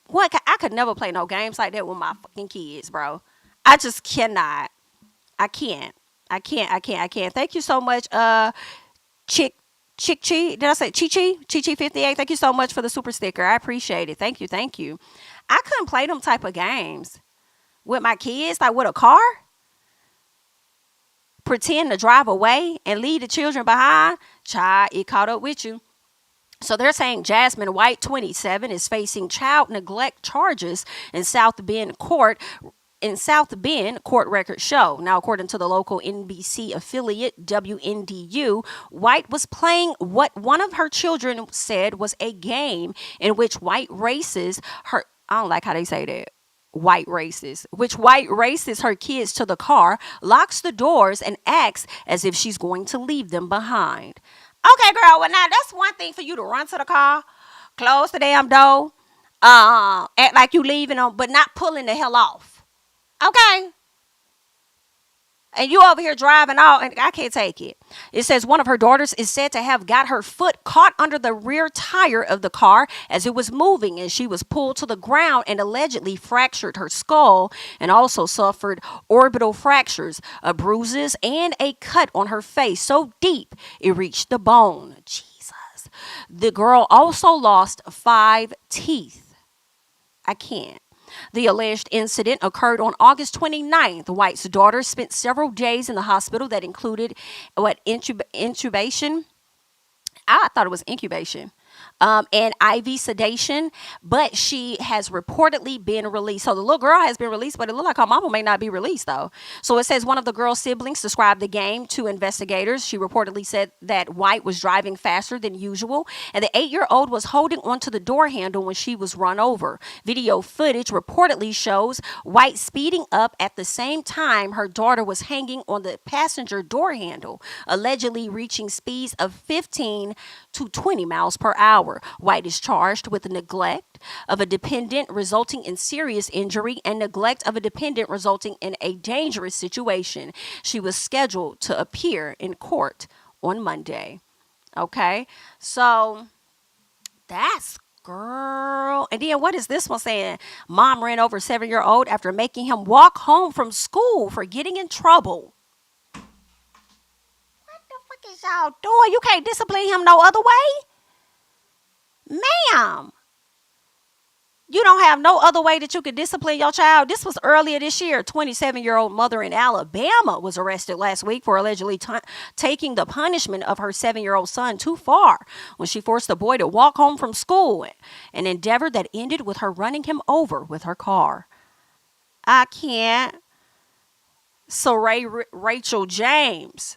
What? I could never play no games like that with my fucking kids, bro. I just cannot. I can't. Thank you so much, Chick Chi. Did I say Chi Chi? Chi Chi 58. Thank you so much for the super sticker. I appreciate it. Thank you. I couldn't play them type of games with my kids, like with a car. Pretend to drive away and leave the children behind. Child, it caught up with you. So they're saying Jasmine White, 27, is facing child neglect charges in South Bend court. Court records show. Now, according to the local NBC affiliate WNDU, White was playing what one of her children said was a game in which White races her. I don't like how they say that. White races her kids to the car, locks the doors, and acts as if she's going to leave them behind. Okay, girl, well, now that's one thing for you to run to the car, close the damn door, act like you leaving them, but not pulling the hell off. Okay? And you over here driving off, and I can't take it. It says one of her daughters is said to have got her foot caught under the rear tire of the car as it was moving, and she was pulled to the ground and allegedly fractured her skull and also suffered orbital fractures, bruises, and a cut on her face so deep it reached the bone. Jesus. The girl also lost 5 teeth. I can't. The alleged incident occurred on August 29th. White's daughter spent several days in the hospital that included intubation. I thought it was incubation. And IV sedation, but she has reportedly been released. So the little girl has been released, but it looked like her mama may not be released, though. So it says one of the girl's siblings described the game to investigators. She reportedly said that White was driving faster than usual, and the 8-year-old was holding onto the door handle when she was run over. Video footage reportedly shows White speeding up at the same time her daughter was hanging on the passenger door handle, allegedly reaching speeds of 15 to 20 miles per hour. White is charged with neglect of a dependent resulting in serious injury and neglect of a dependent resulting in a dangerous situation. She was scheduled to appear in court on Monday. Okay, so that's girl. And then what is this one saying? Mom ran over 7-year-old after making him walk home from school for getting in trouble. What the fuck is y'all doing? You can't discipline him no other way? Ma'am, you don't have no other way that you could discipline your child. This was earlier this year. 27-year-old mother in Alabama was arrested last week for allegedly taking the punishment of her 7-year-old son too far when she forced the boy to walk home from school, an endeavor that ended with her running him over with her car. I can't. Saray Rachel James.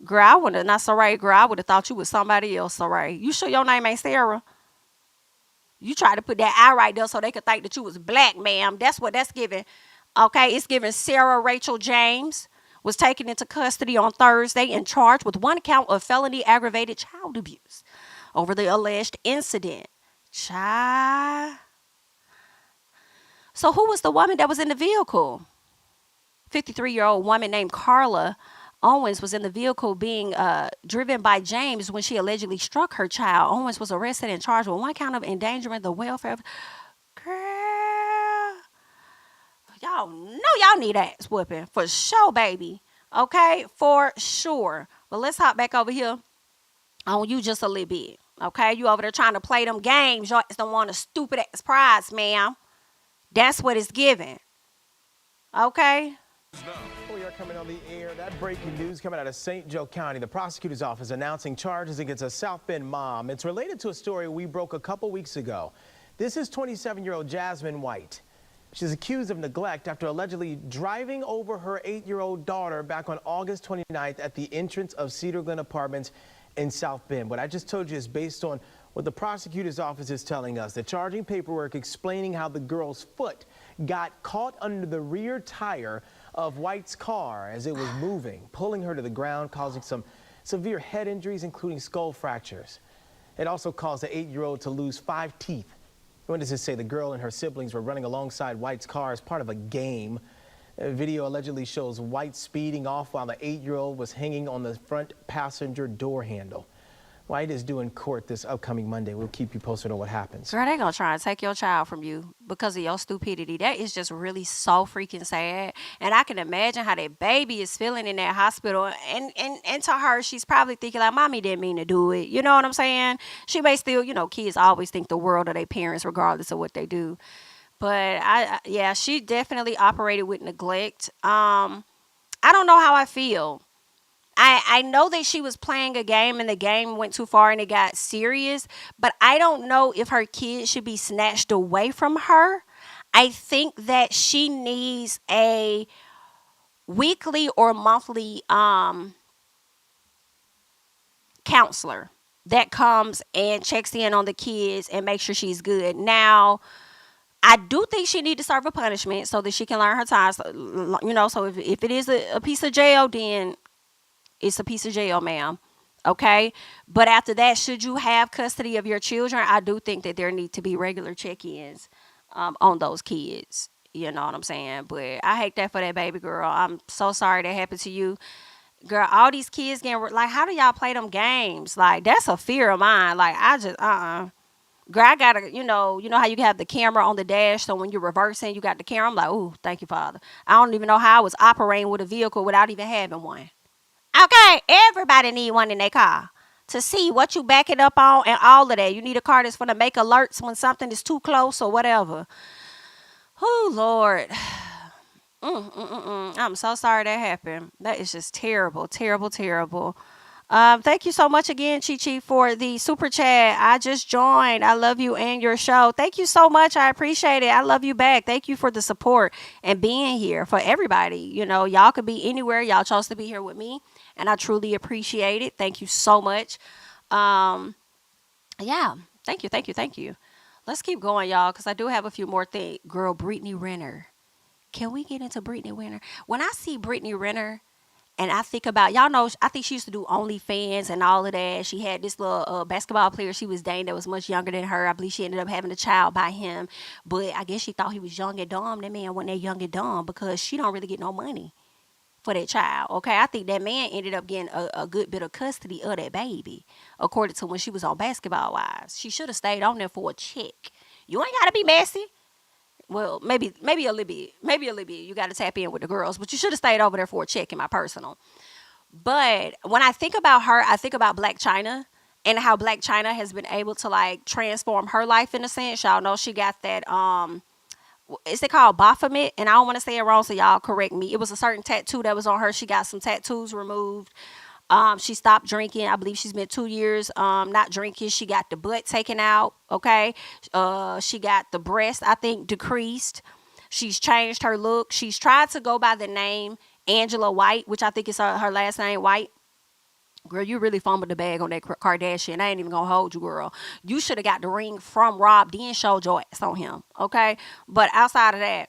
Girl, I would have thought you was somebody else, Saray. You sure your name ain't Sarah? You try to put that eye right there so they could think that you was black, ma'am. That's what that's giving. Okay, it's giving. Sarah Rachel James was taken into custody on Thursday and charged with one count of felony aggravated child abuse over the alleged incident. Child. So who was the woman that was in the vehicle? 53-year-old woman named Carla Owens was in the vehicle being driven by James when she allegedly struck her child. Owens was arrested and charged with one count of endangering the welfare of... Girl, y'all know y'all need ass whooping for sure, baby. Okay, for sure. But let's hop back over here on you just a little bit. Okay, you over there trying to play them games. Y'all don't want a stupid ass prize, ma'am. That's what it's giving. Okay. We are coming on the air. That breaking news coming out of St. Joe County. The prosecutor's office announcing charges against a South Bend mom. It's related to a story we broke a couple weeks ago. This is 27-year-old Jasmine White. She's accused of neglect after allegedly driving over her 8-year-old daughter back on August 29th at the entrance of Cedar Glen Apartments in South Bend. What I just told you is based on what the prosecutor's office is telling us. The charging paperwork explaining how the girl's foot got caught under the rear tire of White's car as it was moving, pulling her to the ground, causing some severe head injuries, including skull fractures. It also caused the 8-year-old to lose 5 teeth. What does it say? The girl and her siblings were running alongside White's car as part of a game. A video allegedly shows White speeding off while the 8-year-old was hanging on the front passenger door handle. White is due in court this upcoming Monday. We'll keep you posted on what happens. Girl, they gonna try and take your child from you because of your stupidity. That is just really so freaking sad. And I can imagine how that baby is feeling in that hospital. And to her, she's probably thinking like, mommy didn't mean to do it. You know what I'm saying? She may still, kids always think the world of their parents regardless of what they do. But yeah, she definitely operated with neglect. I don't know how I feel. I know that she was playing a game and the game went too far and it got serious, but I don't know if her kid should be snatched away from her. I think that she needs a weekly or monthly counselor that comes and checks in on the kids and makes sure she's good. Now, I do think she needs to serve a punishment so that she can learn her time. So if it is a piece of jail, then it's a piece of jail, ma'am. Okay? But after that, should you have custody of your children, I do think that there need to be regular check-ins on those kids. You know what I'm saying? But I hate that for that baby girl. I'm so sorry that happened to you. Girl, all these kids getting, like, how do y'all play them games? Like, that's a fear of mine. Like, I just, Girl, I gotta, you know how you have the camera on the dash, so when you're reversing, you got the camera. I'm like, ooh, thank you, Father. I don't even know how I was operating with a vehicle without even having one. Okay, everybody need one in their car to see what you back it up on and all of that. You need a car that's going to make alerts when something is too close or whatever. Oh, Lord. I'm so sorry that happened. That is just terrible, terrible, terrible. Thank you so much again, Chi Chi, for the super chat. I just joined. I love you and your show. Thank you so much. I appreciate it. I love you back. Thank you for the support and being here for everybody. Y'all could be anywhere. Y'all chose to be here with me, and I truly appreciate it. Thank you so much. Yeah, thank you. Let's keep going, y'all, because I do have a few more things. Girl, Brittany Renner. Can we get into Brittany Renner? When I see Brittany Renner, and I think about, y'all know, I think she used to do OnlyFans and all of that. She had this little basketball player she was dating that was much younger than her. I believe she ended up having a child by him. But I guess she thought he was young and dumb. That man wasn't that young and dumb because she don't really get no money for that child. Okay, I think that man ended up getting a good bit of custody of that baby, according to when she was on Basketball Wives. She should have stayed on there for a check. You ain't got to be messy. Well, maybe a little bit. You got to tap in with the girls, but you should have stayed over there for a check in my personal. But when I think about her, I think about Black China and how Black China has been able to like transform her life in a sense. Y'all know she got that, is it called Baphomet? And I don't want to say it wrong, so y'all correct me. It was a certain tattoo that was on her. She got some tattoos removed. She stopped drinking. I believe she's been 2 years not drinking. She got the butt taken out. Okay. She got the breast, I think, decreased. She's changed her look. She's tried to go by the name Angela White, which I think is her last name, White. Girl, you really fumbled the bag on that Kardashian. I ain't even gonna hold you, girl. You should have got the ring from Rob, then showed your ass on him, okay? But outside of that,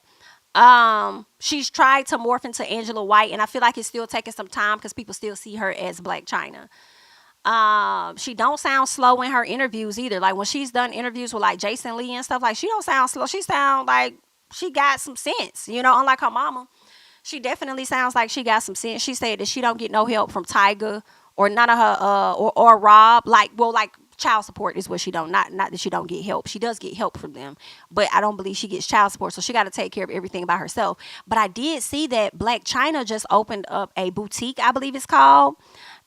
she's tried to morph into Angela White, and I feel like it's still taking some time because people still see her as Black China. She don't sound slow in her interviews either. Like when she's done interviews with like Jason Lee and stuff, like she don't sound slow. She sound like she got some sense, you know, unlike her mama. She definitely sounds like she got some sense. She said that she don't get no help from Tyga or none of her or Rob. Like, well, like child support is what she don't. Not that she don't get help. She does get help from them, but I don't believe she gets child support. So she got to take care of everything by herself. But I did see that Black China just opened up a boutique. I believe it's called.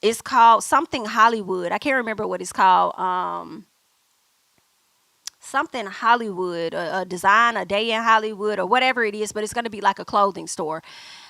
It's called something Hollywood. I can't remember what it's called. Something Hollywood, a design, a day in Hollywood, or whatever it is, but it's going to be like a clothing store.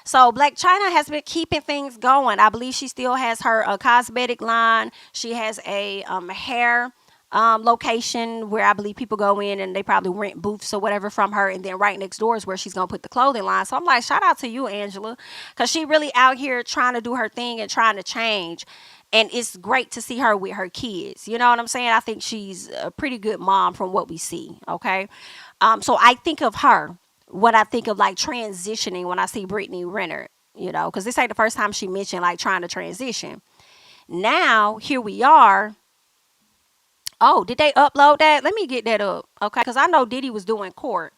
So Black China has been keeping things going. I believe she still has her cosmetic line. She has a hair location where I believe people go in and they probably rent booths or whatever from her. And then right next door is where she's going to put the clothing line. So I'm like, shout out to you, Angela, because she really out here trying to do her thing and trying to change. And it's great to see her with her kids. You know what I'm saying? I think she's a pretty good mom from what we see. Okay. So I think of her when I think of like transitioning when I see Brittany Renner, you know, because this ain't the first time she mentioned like trying to transition. Now, here we are. Oh, did they upload that? Let me get that up. Okay. Because I know Diddy was doing court.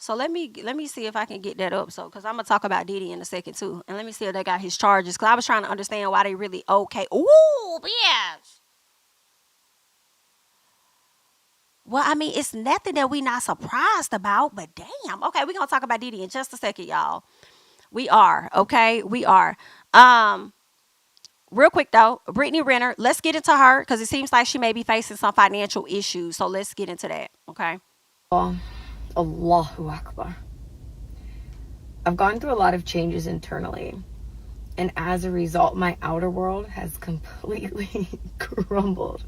So let me see if I can get that up. So, because I'm going to talk about Diddy in a second too. And let me see if they got his charges. Because I was trying to understand why they really okay. Ooh, bitch. Well, I mean, it's nothing that we not surprised about. But damn. Okay, we're going to talk about Diddy in just a second, y'all. We are. Okay, we are. Real quick though, Brittany Renner. Let's get into her. Because it seems like she may be facing some financial issues. So let's get into that. Okay. Allahu Akbar. I've gone through a lot of changes internally, and as a result, my outer world has completely crumbled.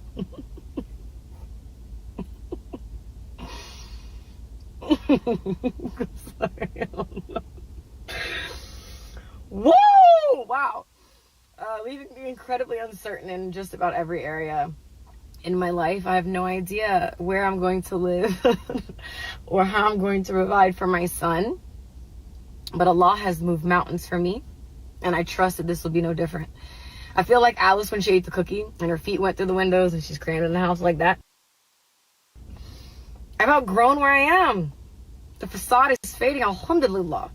Sorry, Woo! Wow. Leaving me incredibly uncertain in just about every area in my life. I have no idea where I'm going to live or how I'm going to provide for my son. But Allah has moved mountains for me, and I trust that this will be no different. I feel like Alice when she ate the cookie and her feet went through the windows and she's crammed in the house like that. I've outgrown where I am. The facade is fading, alhamdulillah.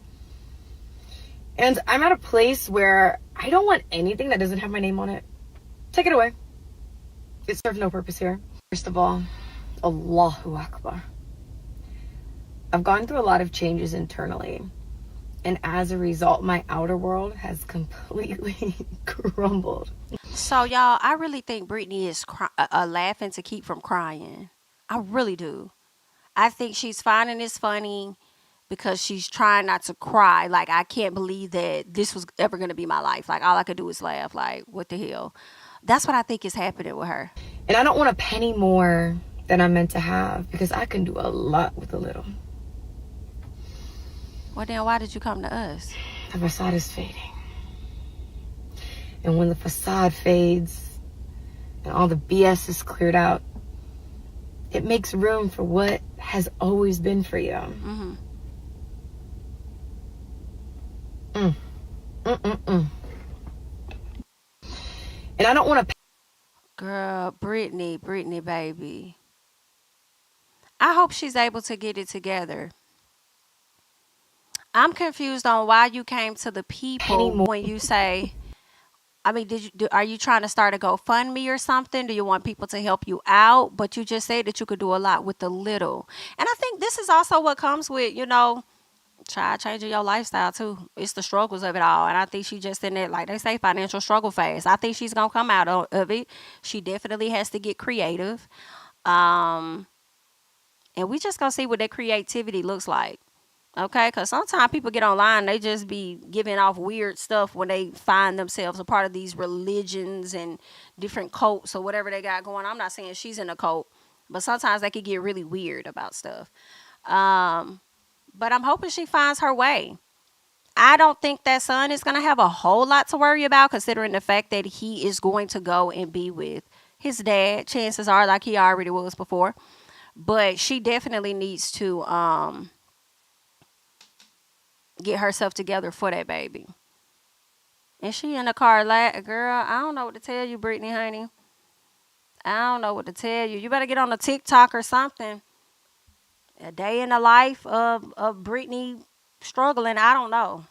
And I'm at a place where I don't want anything that doesn't have my name on it. Take it away. It serves no purpose here. First of all, Allahu Akbar. I've gone through a lot of changes internally, and as a result, my outer world has completely crumbled. So, y'all, I really think Brittany is laughing to keep from crying. I really do. I think she's finding this funny because she's trying not to cry. Like, I can't believe that this was ever going to be my life. Like, all I could do is laugh. Like, what the hell? That's what I think is happening with her. And I don't want a penny more than I'm meant to have because I can do a lot with a little. Well, then why did you come to us? The facade is fading. And when the facade fades and all the BS is cleared out, it makes room for what has always been for you. Mm-hmm. And I don't want to... Girl, Brittany, baby. I hope she's able to get it together. I'm confused on why you came to the people when you say, I mean, are you trying to start a GoFundMe or something? Do you want people to help you out? But you just said that you could do a lot with the little. And I think this is also what comes with, you know, try changing your lifestyle too. It's the struggles of it all. And I think she just in that, like they say, financial struggle phase. I think she's going to come out of it. She definitely has to get creative. And we just going to see what that creativity looks like. Okay, because sometimes people get online, they just be giving off weird stuff when they find themselves a part of these religions and different cults or whatever they got going on. I'm not saying she's in a cult, but sometimes they could get really weird about stuff. But I'm hoping she finds her way. I don't think that son is going to have a whole lot to worry about, considering the fact that he is going to go and be with his dad. Chances are, like he already was before. But she definitely needs to get herself together for that baby. And she in the car, like, girl, I don't know what to tell you, Brittany, honey. I don't know what to tell you. You better get on a TikTok or something. A day in the life of Brittany struggling. I don't know.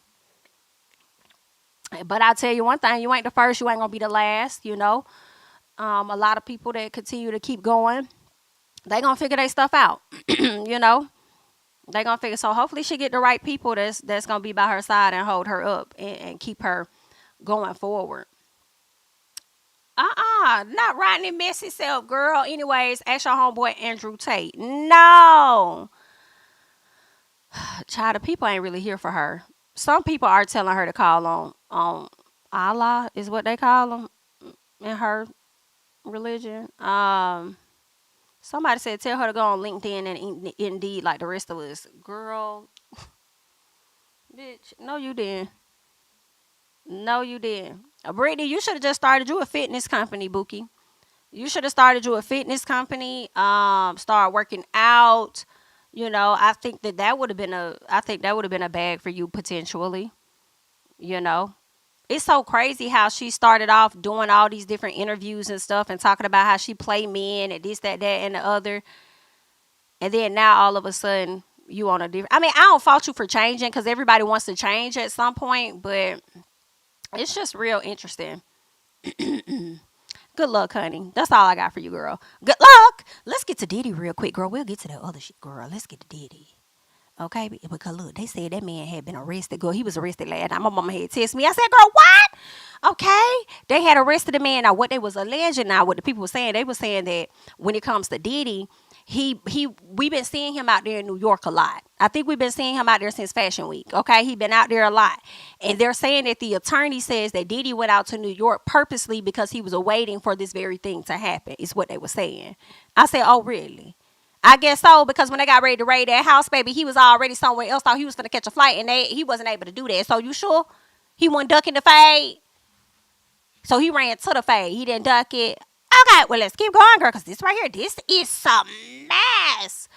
But I'll tell you one thing. You ain't the first. You ain't going to be the last, you know. A lot of people that continue to keep going, they going to figure their stuff out, you know. They going to figure. So hopefully she get the right people that's going to be by her side and hold her up and keep her going forward. Not riding in messy self, girl. Anyways, ask your homeboy Andrew Tate. No. Child, the people ain't really here for her. Some people are telling her to call on Allah, is what they call him in her religion. Somebody said tell her to go on LinkedIn and Indeed like the rest of us. Girl, bitch, no you didn't. No you didn't. Brittany, you should have just started you a fitness company, Bookie. You should have started you a fitness company. Start working out. You know, I think that would have been a bag for you potentially. You know, it's so crazy how she started off doing all these different interviews and stuff and talking about how she play men and this, that, and the other. And then now all of a sudden you on a different. I mean, I don't fault you for changing because everybody wants to change at some point, but it's just real interesting. Good luck, honey. That's all I got for you, girl. Good luck. Let's get to Diddy real quick, girl. We'll get to that other shit, girl. Let's get to Diddy. Okay? Because, look, they said that man had been arrested. Girl, he was arrested last night. My mama had texted me. I said, girl, what? Okay? They had arrested the man. Now, what they was alleging now, what the people were saying, they were saying that when it comes to Diddy, we've been seeing him out there in New York a lot. I think we've been seeing him out there since Fashion Week. Okay, he been out there a lot, and they're saying that the attorney says that Diddy went out to New York purposely because he was awaiting for this very thing to happen. Is what they were saying. I said, oh really? I guess so, because when they got ready to raid that house, baby, he was already somewhere else. Thought he was gonna catch a flight, and he wasn't able to do that. So you sure he wasn't ducking the fade? So he ran to the fade. He didn't duck it. Okay, well, let's keep going, girl, because this right here, this is some mess.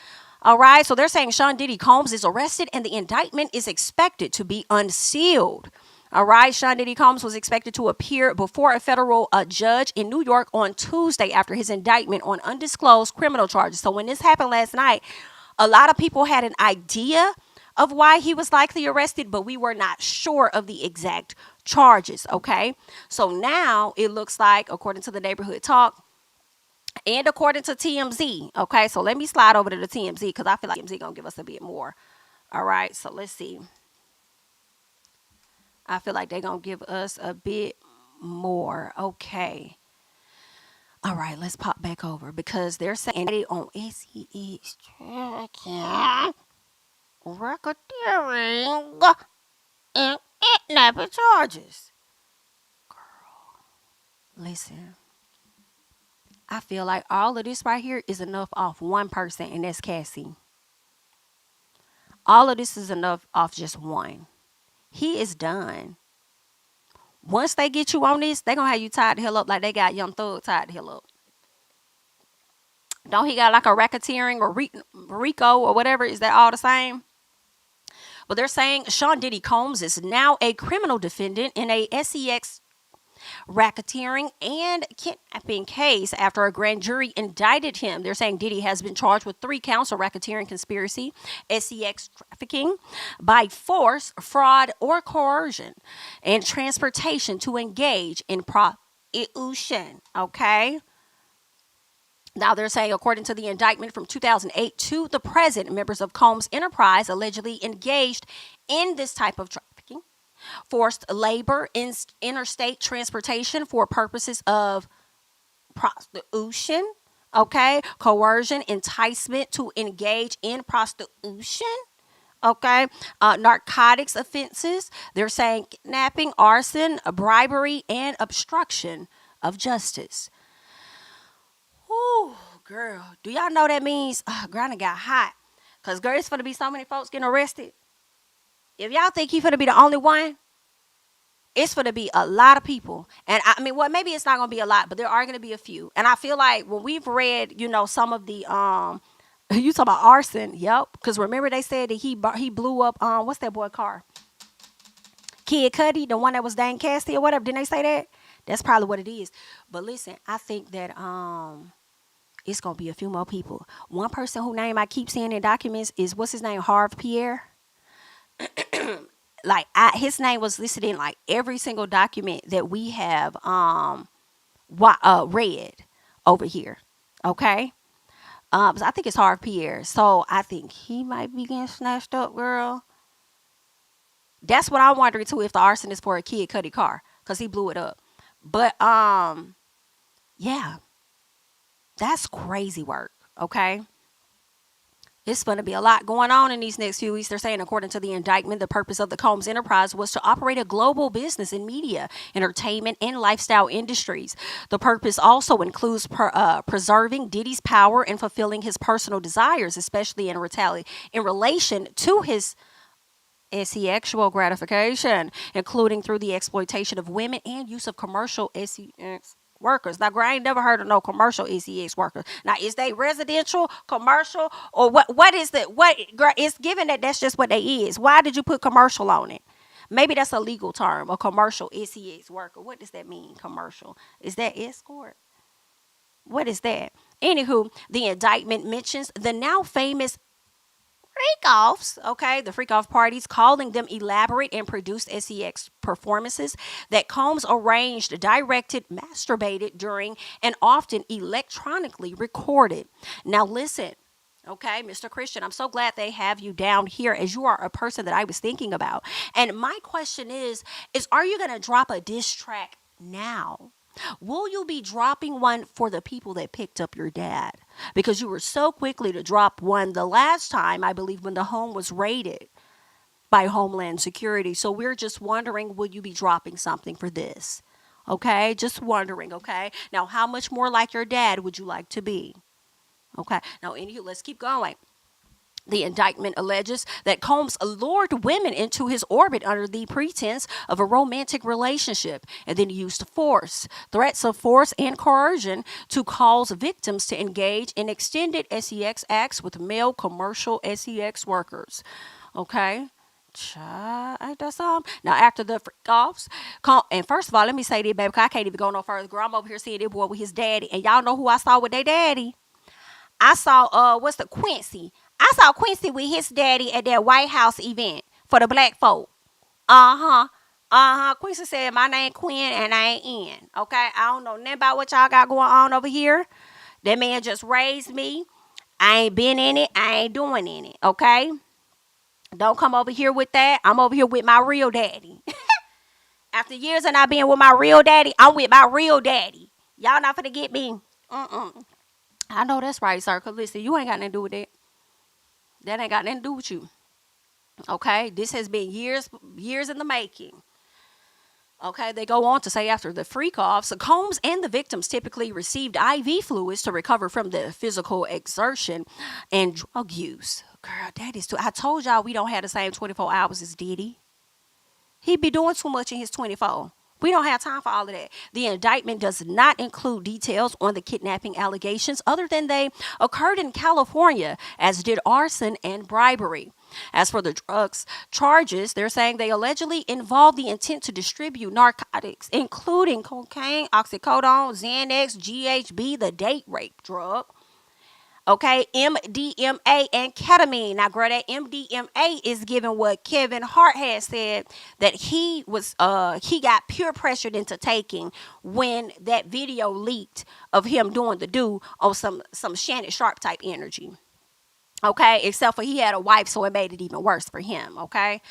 All right, so they're saying Sean Diddy Combs is arrested and the indictment is expected to be unsealed. All right, Sean Diddy Combs was expected to appear before a federal judge in New York on Tuesday after his indictment on undisclosed criminal charges. So when this happened last night, a lot of people had an idea of why he was likely arrested, but we were not sure of the exact charges, okay? So now it looks like, according to the Neighborhood Talk and according to TMZ, okay? So let me slide over to the TMZ because I feel like TMZ gonna give us a bit more. All right, so let's see. I feel like they're gonna give us a bit more, okay. All right, let's pop back over because they're saying on SEX tracking, racketeering, and kidnapping charges. Girl, listen. I feel like all of this right here is enough off one person, and that's Cassie. All of this is enough off just one. He is done. Once they get you on this, they're going to have you tied the hell up like they got Young Thug tied the hell up. Don't he got like a racketeering or RICO or whatever? Is that all the same? But they're saying Sean Diddy Combs is now a criminal defendant in a SEX racketeering and kidnapping case after a grand jury indicted him. They're saying Diddy has been charged with 3 counts of racketeering, conspiracy, SEX trafficking by force, fraud, or coercion, and transportation to engage in prostitution. Okay? Now they're saying, according to the indictment from 2008 to the present, members of Combs' enterprise allegedly engaged in this type of trafficking, forced labor, in interstate transportation for purposes of prostitution, okay, coercion, enticement to engage in prostitution, okay, narcotics offenses. They're saying kidnapping, arson, bribery, and obstruction of justice. Ooh, girl, do y'all know that means girl, it got hot? Because, girl, it's going to be so many folks getting arrested. If y'all think he finna be the only one, it's going to be a lot of people. And I mean, well, maybe it's not going to be a lot, but there are going to be a few. And I feel like when we've read, some of the, you talk about arson. Yep. Because remember they said that he blew up, what's that boy car? Kid Cudi, the one that was Dane Casty or whatever. Didn't they say that? That's probably what it is. But listen, I think that, it's going to be a few more people. One person whose name I keep seeing in documents is, what's his name? Harv Pierre. Like his name was listed in like every single document that we have read over here. Okay. So I think it's Harv Pierre. So I think he might be getting snatched up, girl. That's what I'm wondering too, if the arson is for a Kid Cudi car, because he blew it up. But yeah, that's crazy work. Okay. It's going to be a lot going on in these next few weeks. They're saying, according to the indictment, the purpose of the Combs enterprise was to operate a global business in media, entertainment, and lifestyle industries. The purpose also includes preserving Diddy's power and fulfilling his personal desires, especially in relation to his sexual gratification, including through the exploitation of women and use of commercial sex workers. Now, I ain't never heard of no commercial sex workers. Now, is they residential, commercial, or what is the, it's given that that's just what they is. Why did you put commercial on it? Maybe that's a legal term, a commercial sex worker. What does that mean, commercial? Is that escort? What is that? Anywho, the indictment mentions the now famous freak-offs, okay, the freak-off parties, calling them elaborate and produced sex performances that Combs arranged, directed, masturbated during, and often electronically recorded. Now listen, okay, Mr. Christian, I'm so glad they have you down here, as you are a person that I was thinking about. And my question is are you going to drop a diss track now? Will you be dropping one for the people that picked up your dad? Because you were so quickly to drop one the last time, I believe, when the home was raided by Homeland Security. So we're just wondering, will you be dropping something for this? Okay, just wondering, okay? Now, how much more like your dad would you like to be? Okay, now, anywho, let's keep going. The indictment alleges that Combs lured women into his orbit under the pretense of a romantic relationship and then used force, threats of force, and coercion to cause victims to engage in extended sex acts with male commercial sex workers. Okay? Ain't that something? Now, after the freak-offs, and first of all, let me say this, baby, because I can't even go no further. Girl, I'm over here seeing this boy with his daddy, and y'all know who I saw with their daddy? I saw, Quincy. I saw Quincy with his daddy at that White House event for the black folk. Quincy said, my name Quinn and I ain't in. Okay? I don't know nothing about what y'all got going on over here. That man just raised me. I ain't been in it. I ain't doing in it. Okay? Don't come over here with that. I'm over here with my real daddy. After years of not being with my real daddy, I'm with my real daddy. Y'all not finna get me. I know that's right, sir. Because listen, you ain't got nothing to do with that. That ain't got nothing to do with you. Okay? This has been years in the making. Okay, they go on to say after the freak-offs, Combs and the victims typically received IV fluids to recover from the physical exertion and drug use. Girl, that is too. I told y'all we don't have the same 24 hours as Diddy. He be doing too much in his 24. We don't have time for all of that. The indictment does not include details on the kidnapping allegations other than they occurred in California, as did arson and bribery. As for the drugs charges, they're saying they allegedly involved the intent to distribute narcotics, including cocaine, oxycodone, Xanax, GHB, the date rape drug. Okay, MDMA and ketamine. Now, girl, that MDMA is given what Kevin Hart had said that he got peer pressured into taking when that video leaked of him doing the do on some Shannon Sharpe type energy. Okay, except for he had a wife, so it made it even worse for him. Okay.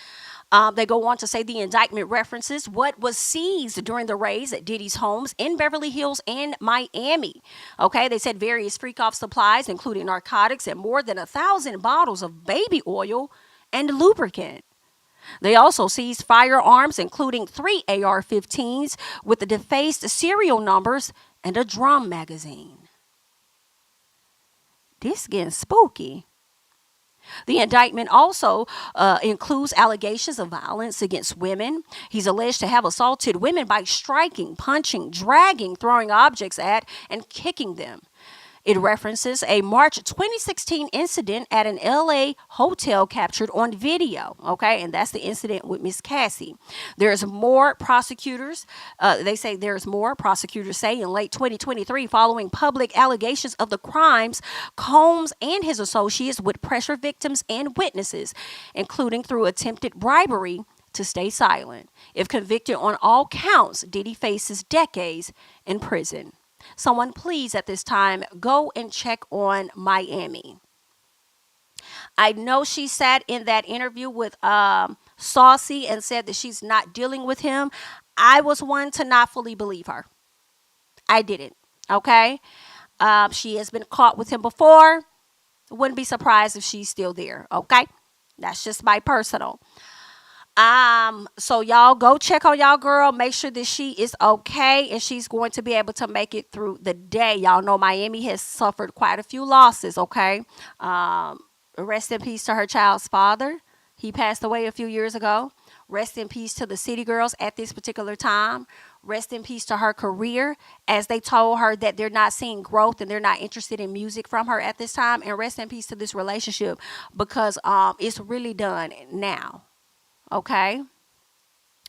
They go on to say the indictment references what was seized during the raids at Diddy's homes in Beverly Hills and Miami. Okay, they said various freak-off supplies, including narcotics and more than 1,000 bottles of baby oil and lubricant. They also seized firearms, including 3 AR-15s with the defaced serial numbers and a drum magazine. This getting spooky. The indictment also includes allegations of violence against women. He's alleged to have assaulted women by striking, punching, dragging, throwing objects at, and kicking them. It references a March 2016 incident at an LA hotel captured on video, okay? And that's the incident with Miss Cassie. There's more prosecutors. Prosecutors say in late 2023, following public allegations of the crimes, Combs and his associates would pressure victims and witnesses, including through attempted bribery, to stay silent. If convicted on all counts, Diddy faces decades in prison. Someone please at this time go and check on Miami. I know she sat in that interview with Saucy and said that she's not dealing with him. I was one to not fully believe her. I didn't. Okay. She has been caught with him before. Wouldn't be surprised if she's still there. Okay. That's just my personal. So y'all go check on y'all girl. Make sure that she is okay and she's going to be able to make it through the day. Y'all know Miami has suffered quite a few losses, okay? Rest in peace to her child's father. He passed away a few years ago. Rest in peace to the city girls at this particular time. Rest in peace to her career, as they told her that they're not seeing growth and they're not interested in music from her at this time. And rest in peace to this relationship, because it's really done now. Okay.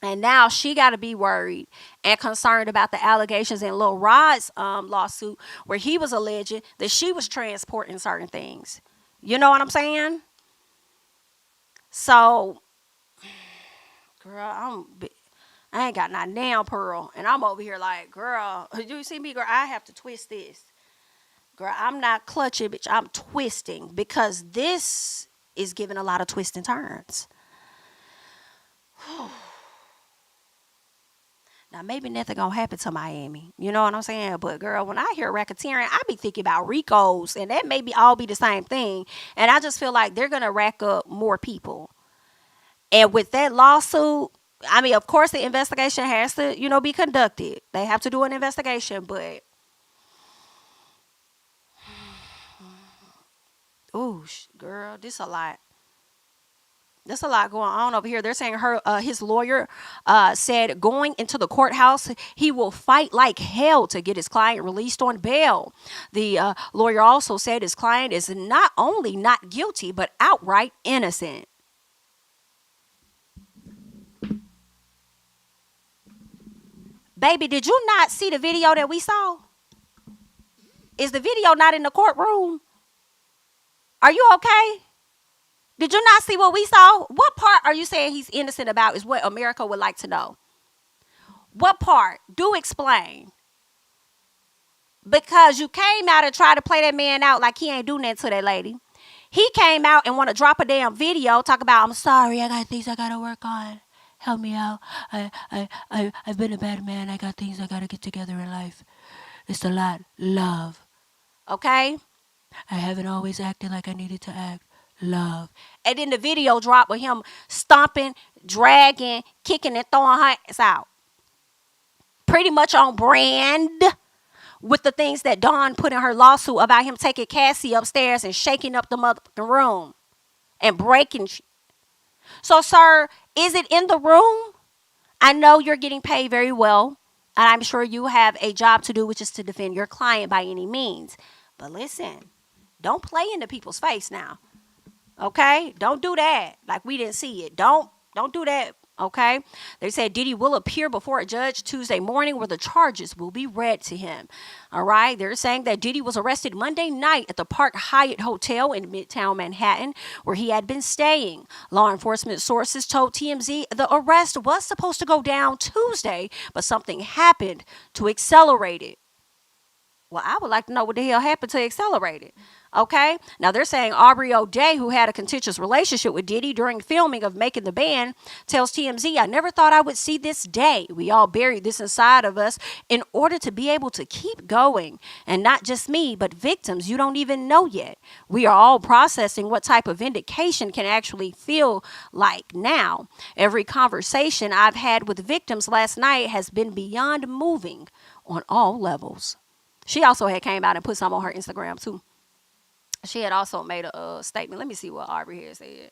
And now she got to be worried and concerned about the allegations in Lil Rod's lawsuit, where he was alleging that she was transporting certain things. You know what I'm saying? So, girl, I ain't got not nail pearl. And I'm over here like, girl, you see me, girl, I have to twist this. Girl, I'm not clutching, bitch. I'm twisting, because this is giving a lot of twists and turns. Now, maybe nothing gonna happen to Miami. You know what I'm saying? But, girl, when I hear racketeering, I be thinking about Ricos, and that may be all be the same thing. And I just feel like they're gonna rack up more people. And with that lawsuit, I mean, of course, the investigation has to, be conducted. They have to do an investigation, but ooh, girl, this a lot. There's a lot going on over here. They're saying his lawyer said going into the courthouse, he will fight like hell to get his client released on bail. The lawyer also said his client is not only not guilty, but outright innocent. Baby, did you not see the video that we saw? Is the video not in the courtroom? Are you okay? Did you not see what we saw? What part are you saying he's innocent about is what America would like to know. What part? Do explain. Because you came out and tried to play that man out like he ain't do nothing to that lady. He came out and want to drop a damn video, talk about, I'm sorry, I got things I got to work on. Help me out. I've been a bad man. I got things I got to get together in life. It's a lot. Love. Okay? I haven't always acted like I needed to act. Love. And then the video dropped with him stomping, dragging, kicking, and throwing her ass out. Pretty much on brand with the things that Dawn put in her lawsuit about him taking Cassie upstairs and shaking up the motherfucking room and breaking. So, sir, is it in the room? I know you're getting paid very well, and I'm sure you have a job to do, which is to defend your client by any means. But listen, don't play into people's face now. Okay? Don't do that like we didn't see it. Don't do that. Okay? They said Diddy will appear before a judge Tuesday morning where the charges will be read to him. All right? They're saying that Diddy was arrested Monday night at the Park Hyatt Hotel in Midtown Manhattan, where he had been staying. Law enforcement sources told TMZ the arrest was supposed to go down Tuesday, but something happened to accelerate it. Well, I would like to know what the hell happened to accelerate it. Okay? Now, they're saying Aubrey O'Day, who had a contentious relationship with Diddy during filming of Making the Band, tells TMZ, I never thought I would see this day. We all buried this inside of us in order to be able to keep going. And not just me, but victims you don't even know yet. We are all processing what type of vindication can actually feel like now. Every conversation I've had with victims last night has been beyond moving on all levels. She also had came out and put some on her Instagram too. She had also made a statement. Let me see what Aubrey here said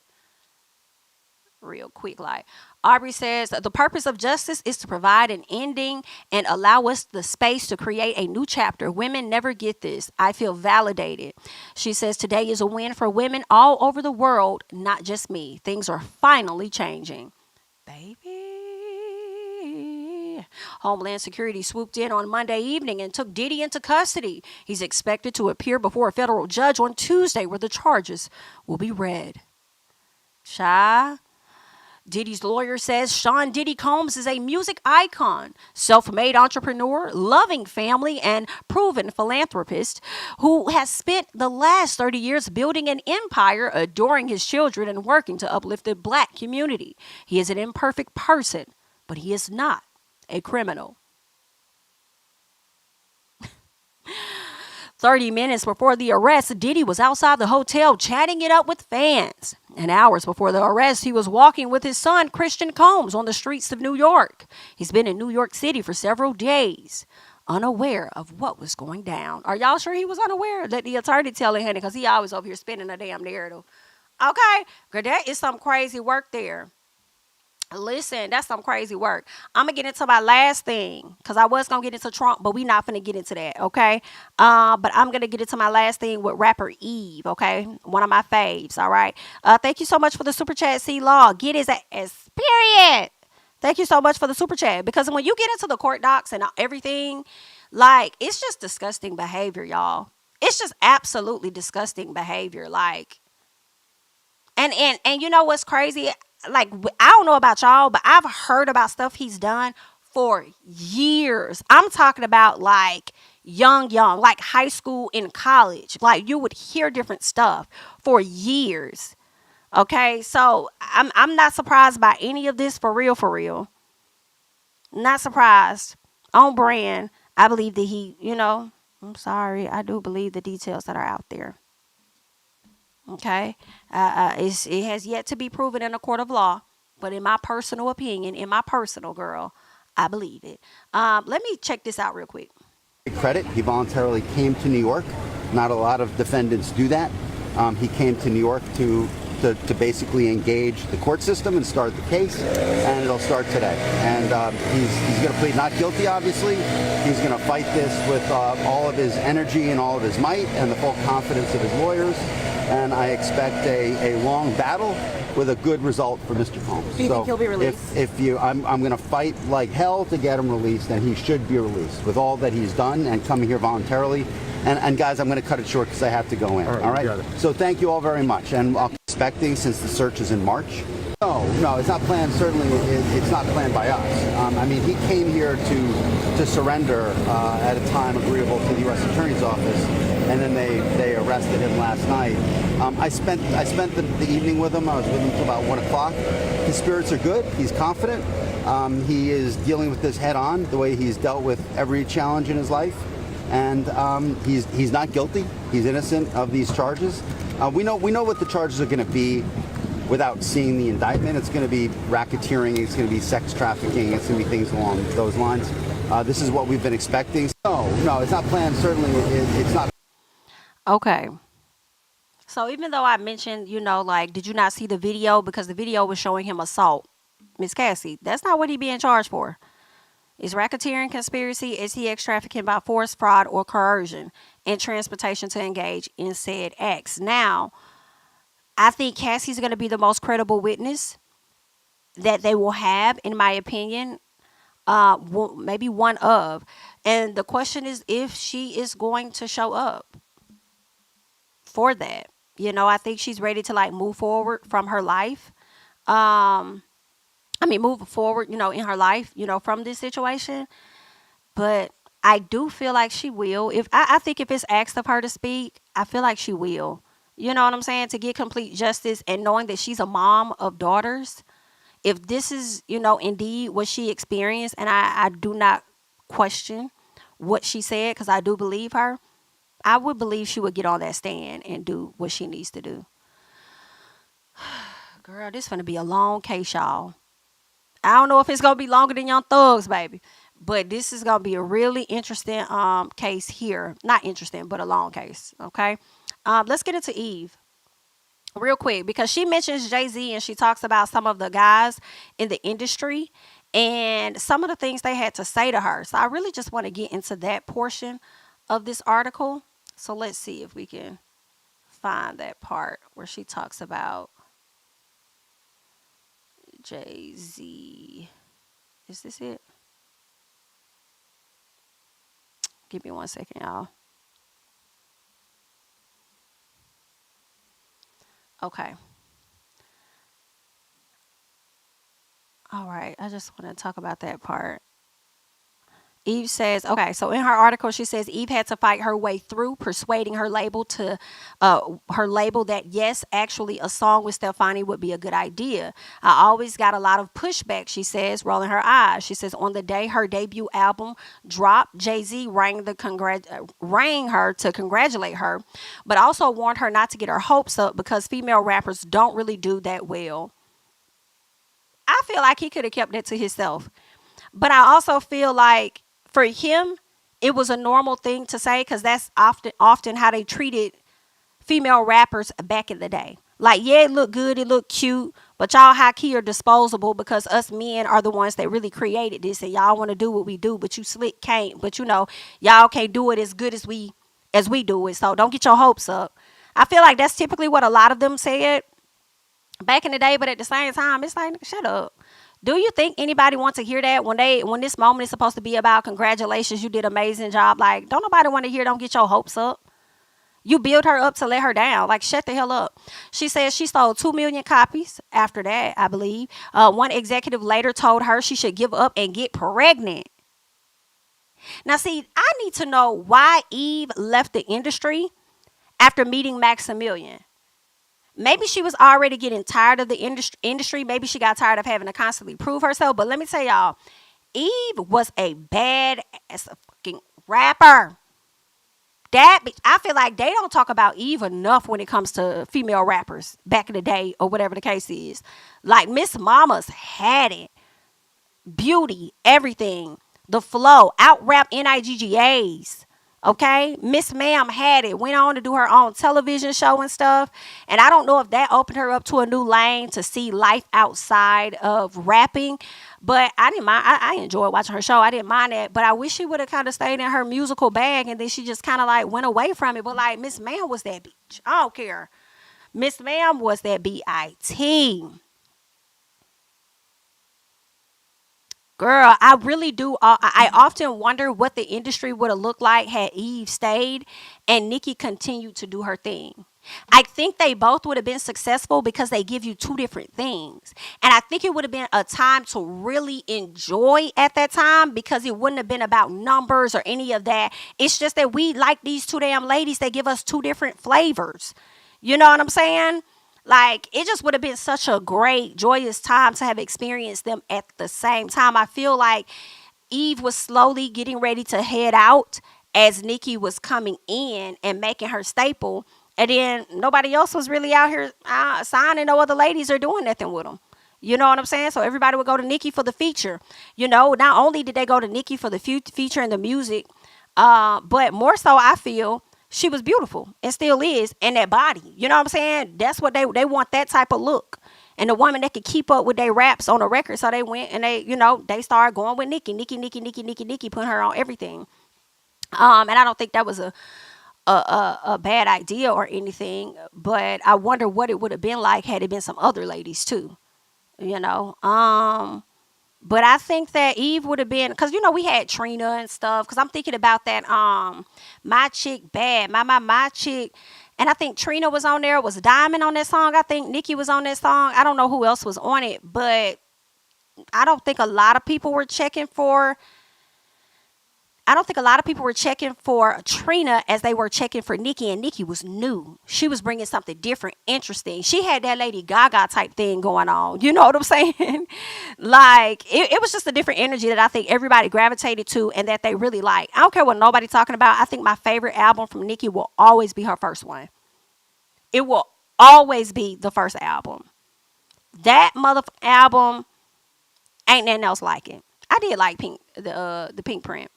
real quick. Like, Aubrey says, the purpose of justice is to provide an ending and allow us the space to create a new chapter. Women never get this. I feel validated. She says, today is a win for women all over the world, not just me. Things are finally changing. Baby. Homeland Security swooped in on Monday evening and took Diddy into custody. He's expected to appear before a federal judge on Tuesday where the charges will be read. Diddy's lawyer says Sean Diddy Combs is a music icon, self-made entrepreneur, loving family, and proven philanthropist who has spent the last 30 years building an empire, adoring his children, and working to uplift the black community. He is an imperfect person, but he is not a criminal. 30 minutes before the arrest, Diddy was outside the hotel chatting it up with fans. And hours before the arrest, he was walking with his son, Christian Combs, on the streets of New York. He's been in New York City for several days, unaware of what was going down. Are y'all sure he was unaware? Let the attorney tell it, honey, because he always over here spinning a damn narrative. Okay, because that is some crazy work there. Listen, that's some crazy work. I'm going to get into my last thing because I was going to get into Trump, but we're not going to get into that, okay? But I'm going to get into my last thing with rapper Eve, okay? One of my faves, all right? Thank you so much for the super chat, C-Law. Get his ass, period. Thank you so much for the super chat because when you get into the court docs and everything, like, it's just disgusting behavior, y'all. It's just absolutely disgusting behavior, like... And you know what's crazy? Like, I don't know about y'all, but I've heard about stuff he's done for years. I'm talking about like young, like high school and college. Like, you would hear different stuff for years. Okay, so I'm not surprised by any of this, for real. Not surprised. On brand. I believe that I'm sorry, I do believe the details that are out there. Okay, it has yet to be proven in a court of law, but in my personal opinion, girl, I believe it. Let me check this out real quick. Credit, he voluntarily came to New York. Not a lot of defendants do that. He came to New York to basically engage the court system and start the case, and it'll start today. And he's going to plead not guilty, obviously. He's going to fight this with all of his energy and all of his might and the full confidence of his lawyers. And I expect a long battle with a good result for Mr. Combs. Do you think he'll be released? I'm going to fight like hell to get him released, and he should be released with all that he's done and coming here voluntarily. And guys, I'm going to cut it short because I have to go in. All right? So thank you all very much. And I'm expecting, since the search is in March. No, it's not planned. Certainly, it's not planned by us. I mean, he came here to surrender at a time agreeable to the U.S. Attorney's Office, and then they arrested him last night. I spent the evening with him. I was with him until about 1 o'clock. His spirits are good. He's confident. He is dealing with this head on, the way he's dealt with every challenge in his life. And he's not guilty. He's innocent of these charges. We know what the charges are going to be without seeing the indictment. It's going to be racketeering. It's going to be sex trafficking. It's going to be things along those lines. This is what we've been expecting. No, it's not planned. Certainly, it's not. Okay. So even though I mentioned, like, did you not see the video? Because the video was showing him assault. Miss Cassie, that's not what he being charged for. It's racketeering, conspiracy, STX trafficking by force, fraud, or coercion, and transportation to engage in said acts. Now, I think Cassie's going to be the most credible witness that they will have, in my opinion. Maybe one of. And the question is if she is going to show up for that. I think she's ready to like move forward from her life. Move forward, in her life, from this situation. But I do feel like she will. I think if it's asked of her to speak, I feel like she will. You know what I'm saying? To get complete justice, and knowing that she's a mom of daughters. If this is, indeed what she experienced, and I do not question what she said because I do believe her, I would believe she would get on that stand and do what she needs to do. Girl, this is going to be a long case, y'all. I don't know if it's going to be longer than Young Thug's, baby. But this is going to be a really interesting case here. Not interesting, but a long case, okay? Let's get into Eve real quick because she mentions Jay-Z and she talks about some of the guys in the industry and some of the things they had to say to her. So I really just want to get into that portion of this article. So let's see if we can find that part where she talks about Jay-Z. Is this it? Give me 1 second, y'all. Okay. All right. I just want to talk about that part. Eve says, okay, so in her article, she says Eve had to fight her way through persuading her label that yes, actually a song with Stefani would be a good idea. I always got a lot of pushback, she says, rolling her eyes. She says on the day her debut album dropped, Jay-Z rang her to congratulate her, but also warned her not to get her hopes up because female rappers don't really do that well. I feel like he could have kept that to himself. But I also feel like for him, it was a normal thing to say because that's often how they treated female rappers back in the day. Like, yeah, it looked good, it looked cute, but y'all high key are disposable because us men are the ones that really created this and y'all want to do what we do, but you slick can't. But y'all can't do it as good as we do it. So don't get your hopes up. I feel like that's typically what a lot of them said back in the day, but at the same time, it's like, shut up. Do you think anybody wants to hear that when this moment is supposed to be about congratulations, you did an amazing job? Like, don't nobody want to hear don't get your hopes up. You build her up to let her down. Like, shut the hell up. She says she sold 2 million copies after that, I believe. One executive later told her she should give up and get pregnant. Now, see, I need to know why Eve left the industry after meeting Maximilian. Maybe she was already getting tired of the industry. Maybe she got tired of having to constantly prove herself. But let me tell y'all, Eve was a bad ass fucking rapper. I feel like they don't talk about Eve enough when it comes to female rappers back in the day or whatever the case is. Like Miss Mamas had it. Beauty, everything. The flow, out rap NIGGAs. Okay, Miss Ma'am had it, went on to do her own television show and stuff. And I don't know if that opened her up to a new lane to see life outside of rapping. But I didn't mind. I enjoyed watching her show. I didn't mind that. But I wish she would have kind of stayed in her musical bag and then she just kind of like went away from it. But like Miss Ma'am was that bitch. I don't care. Miss Ma'am was that BIT. Girl, I really do. I often wonder what the industry would have looked like had Eve stayed and Nicki continued to do her thing. I think they both would have been successful because they give you two different things. And I think it would have been a time to really enjoy at that time because it wouldn't have been about numbers or any of that. It's just that we like these two damn ladies that give us two different flavors. You know what I'm saying? Like, it just would have been such a great, joyous time to have experienced them at the same time. I feel like Eve was slowly getting ready to head out as Nicki was coming in and making her staple. And then nobody else was really out here signing no other ladies or doing nothing with them. You know what I'm saying? So everybody would go to Nicki for the feature. You know, not only did they go to Nicki for the feature and the music, but more so I feel she was beautiful and still is, and that body. You know what I'm saying? That's what they want, that type of look. And the woman that could keep up with their raps on a record. So they went and they started going with Nicki, putting her on everything. And I don't think that was a bad idea or anything, but I wonder what it would have been like had it been some other ladies too, you know. But I think that Eve would have been, because we had Trina and stuff, because I'm thinking about that My Chick Bad, my chick, and I think Trina was on there, was Diamond on that song. I think Nicki was on that song. I don't know who else was on it, but I don't think a lot of people were checking for Trina as they were checking for Nicki, and Nicki was new. She was bringing something different, interesting. She had that Lady Gaga type thing going on. You know what I'm saying? Like, it was just a different energy that I think everybody gravitated to and that they really like. I don't care what nobody's talking about. I think my favorite album from Nicki will always be her first one. It will always be the first album. That motherfucking album, ain't nothing else like it. I did like the Pink Print.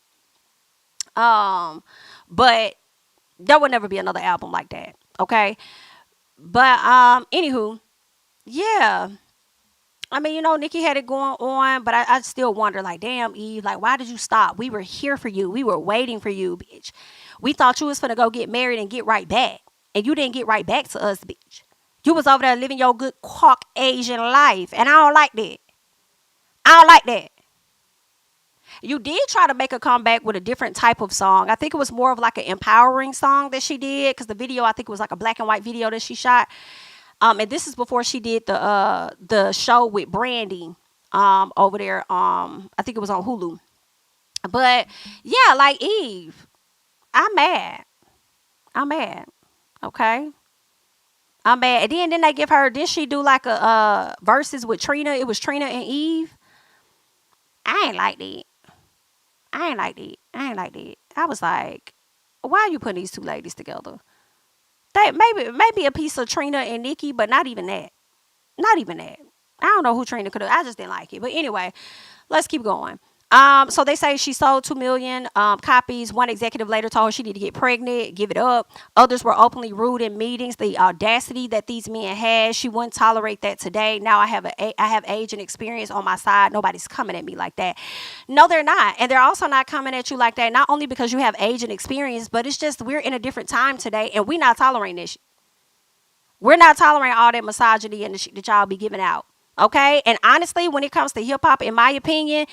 But there will never be another album like that. Okay. But anywho, yeah. I mean, Nikki had it going on, but I still wonder, like, damn, Eve, like, why did you stop? We were here for you. We were waiting for you, bitch. We thought you was finna go get married and get right back. And you didn't get right back to us, bitch. You was over there living your good Caucasian life. And I don't like that. I don't like that. You did try to make a comeback with a different type of song. I think it was more of like an empowering song that she did, because the video, I think it was like a black and white video that she shot. And this is before she did the show with Brandy over there. I think it was on Hulu. But yeah, like Eve, I'm mad. I'm mad. Okay. I'm mad. And then they give her, did she do like a verses with Trina? It was Trina and Eve. I ain't like that. I ain't like that. I ain't like that. I was like, why are you putting these two ladies together? They maybe a piece of Trina and Nicki, but not even that. Not even that. I don't know who Trina could have. I just didn't like it. But anyway, let's keep going. So they say she sold 2 million copies. One executive later told her she needed to get pregnant, give it up. Others were openly rude in meetings. The audacity that these men had, she wouldn't tolerate that today. Now I have age and experience on my side. Nobody's coming at me like that. No, they're not. And they're also not coming at you like that, not only because you have age and experience, but it's just we're in a different time today, and we're not tolerating this shit. We're not tolerating all that misogyny and the shit that y'all be giving out. Okay? And honestly, when it comes to hip-hop, in my opinion,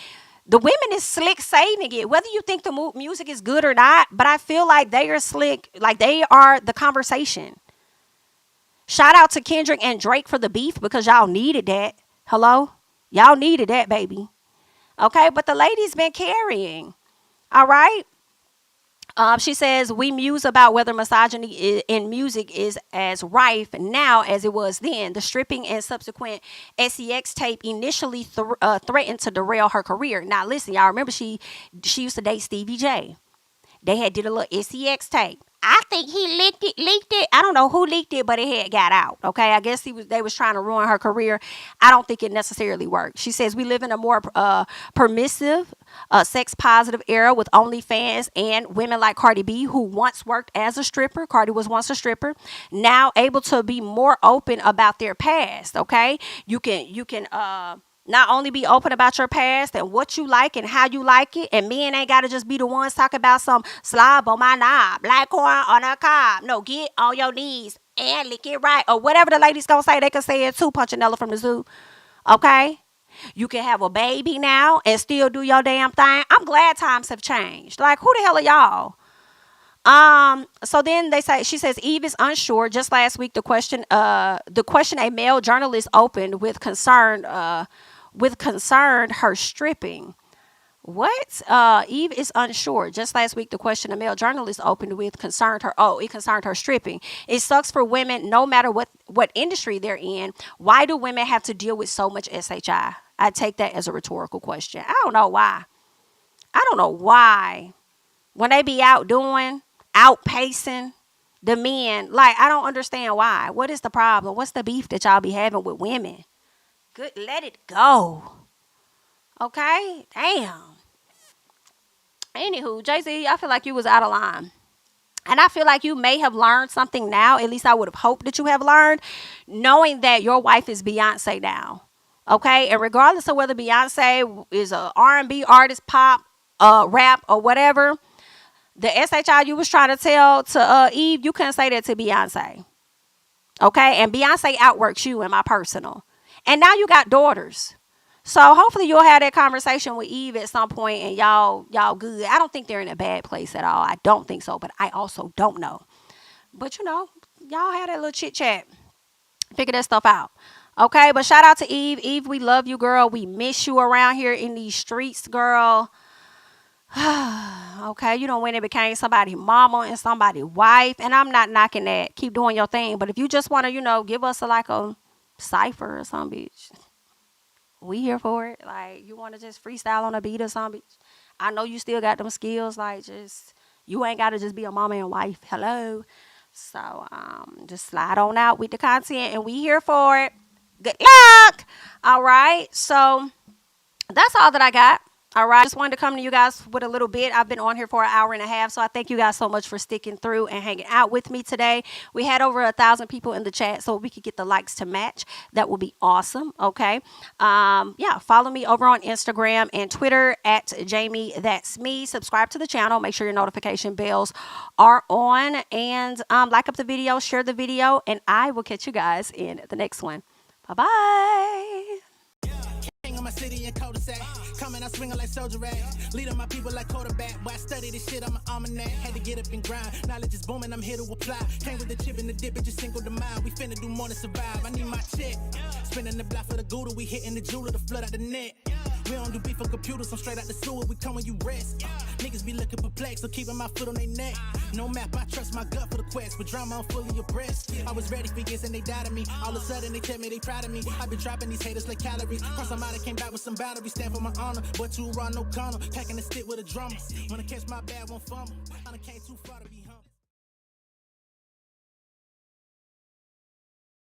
the women is slick saving it, whether you think the music is good or not. But I feel like they are slick, like they are the conversation. Shout out to Kendrick and Drake for the beef, because y'all needed that. Hello? Y'all needed that, baby. Okay, but the lady's been carrying. All right? She says, we muse about whether misogyny in music is as rife now as it was then. The stripping and subsequent SEX tape initially threatened to derail her career. Now, listen, y'all remember she used to date Stevie J. They had did a little SEX tape. I think he leaked it. I don't know who leaked it, but it had got out. Okay, I guess they was trying to ruin her career. I don't think it necessarily worked. She says we live in a more permissive, sex positive era with OnlyFans and women like Cardi B, who once worked as a stripper. Cardi was once a stripper. Now able to be more open about their past. Okay, you can not only be open about your past and what you like and how you like it, and men ain't got to just be the ones talking about some slob on my knob, black corn on a cob. No, get on your knees and lick it right, or whatever the ladies gonna say. They can say it too, Punchinella from the zoo. Okay? You can have a baby now and still do your damn thing. I'm glad times have changed. Like, who the hell are y'all? So then she says Eve is unsure. Just last week, the question a male journalist opened with concern her stripping. What? Eve is unsure. Just last week, the question a male journalist opened with concerned her stripping. It sucks for women, no matter what industry they're in. Why do women have to deal with so much SHI? I take that as a rhetorical question. I don't know why. When they be outpacing the men, like, I don't understand why. What is the problem? What's the beef that y'all be having with women? Good, let it go. Okay? Damn. Anywho, Jay-Z, I feel like you was out of line. And I feel like you may have learned something now. At least I would have hoped that you have learned, knowing that your wife is Beyonce now. Okay? And regardless of whether Beyonce is a R&B artist, pop, rap, or whatever, the SHI you was trying to tell to Eve, you couldn't say that to Beyonce. Okay? And Beyonce outworks you in my personal. And now you got daughters. So hopefully you'll have that conversation with Eve at some point, and y'all good. I don't think they're in a bad place at all. I don't think so, but I also don't know. But y'all had that little chit chat. Figure that stuff out. Okay, but shout out to Eve. Eve, we love you, girl. We miss you around here in these streets, girl. Okay, you done went and became somebody's mama and somebody's wife, and I'm not knocking that. Keep doing your thing. But if you just want to, give us a cipher or something, bitch, we here for it. Like, you want to just freestyle on a beat or something, bitch, I know you still got them skills. Like, you ain't got to just be a mama and wife. Hello. So just slide on out with the content, and we here for it. Good luck. All right, so that's all that I got. All right, just wanted to come to you guys with a little bit. I've been on here for an hour and a half, so I thank you guys so much for sticking through and hanging out with me today. We had over 1,000 people in the chat, so we could get the likes to match. That would be awesome. Okay, yeah, follow me over on Instagram and Twitter at JamiThatsMe. Subscribe to the channel. Make sure your notification bells are on, and like up the video, share the video, and I will catch you guys in the next one. Bye bye. On my city and cul-de-sac, coming out swinging like soldier rag, leading my people like quarterback. Boy, I study this shit, I'm an almanac. Had to get up and grind. Knowledge is booming, I'm here to apply. Came with the chip and the dip, it just single the mind. We finna do more than survive. I need my check. Spinning the block for the gouda, we hitting the jeweler to flood out the net. We don't do beef on computers, I'm straight out the sewer. We come when you rest. Niggas be looking perplexed, so keeping my foot on their neck. No map, I trust my gut for the quest. With drama, I'm fully abreast. I was ready for years and they doubted me. All of a sudden they tell me they proud of me. I've been dropping these haters like calories. Cross them out, I came back with some batteries. Stand for my honor, but too raw, no corner. Packing the stick with a drummer. Wanna catch my bad, won't fumble. I done came too far to be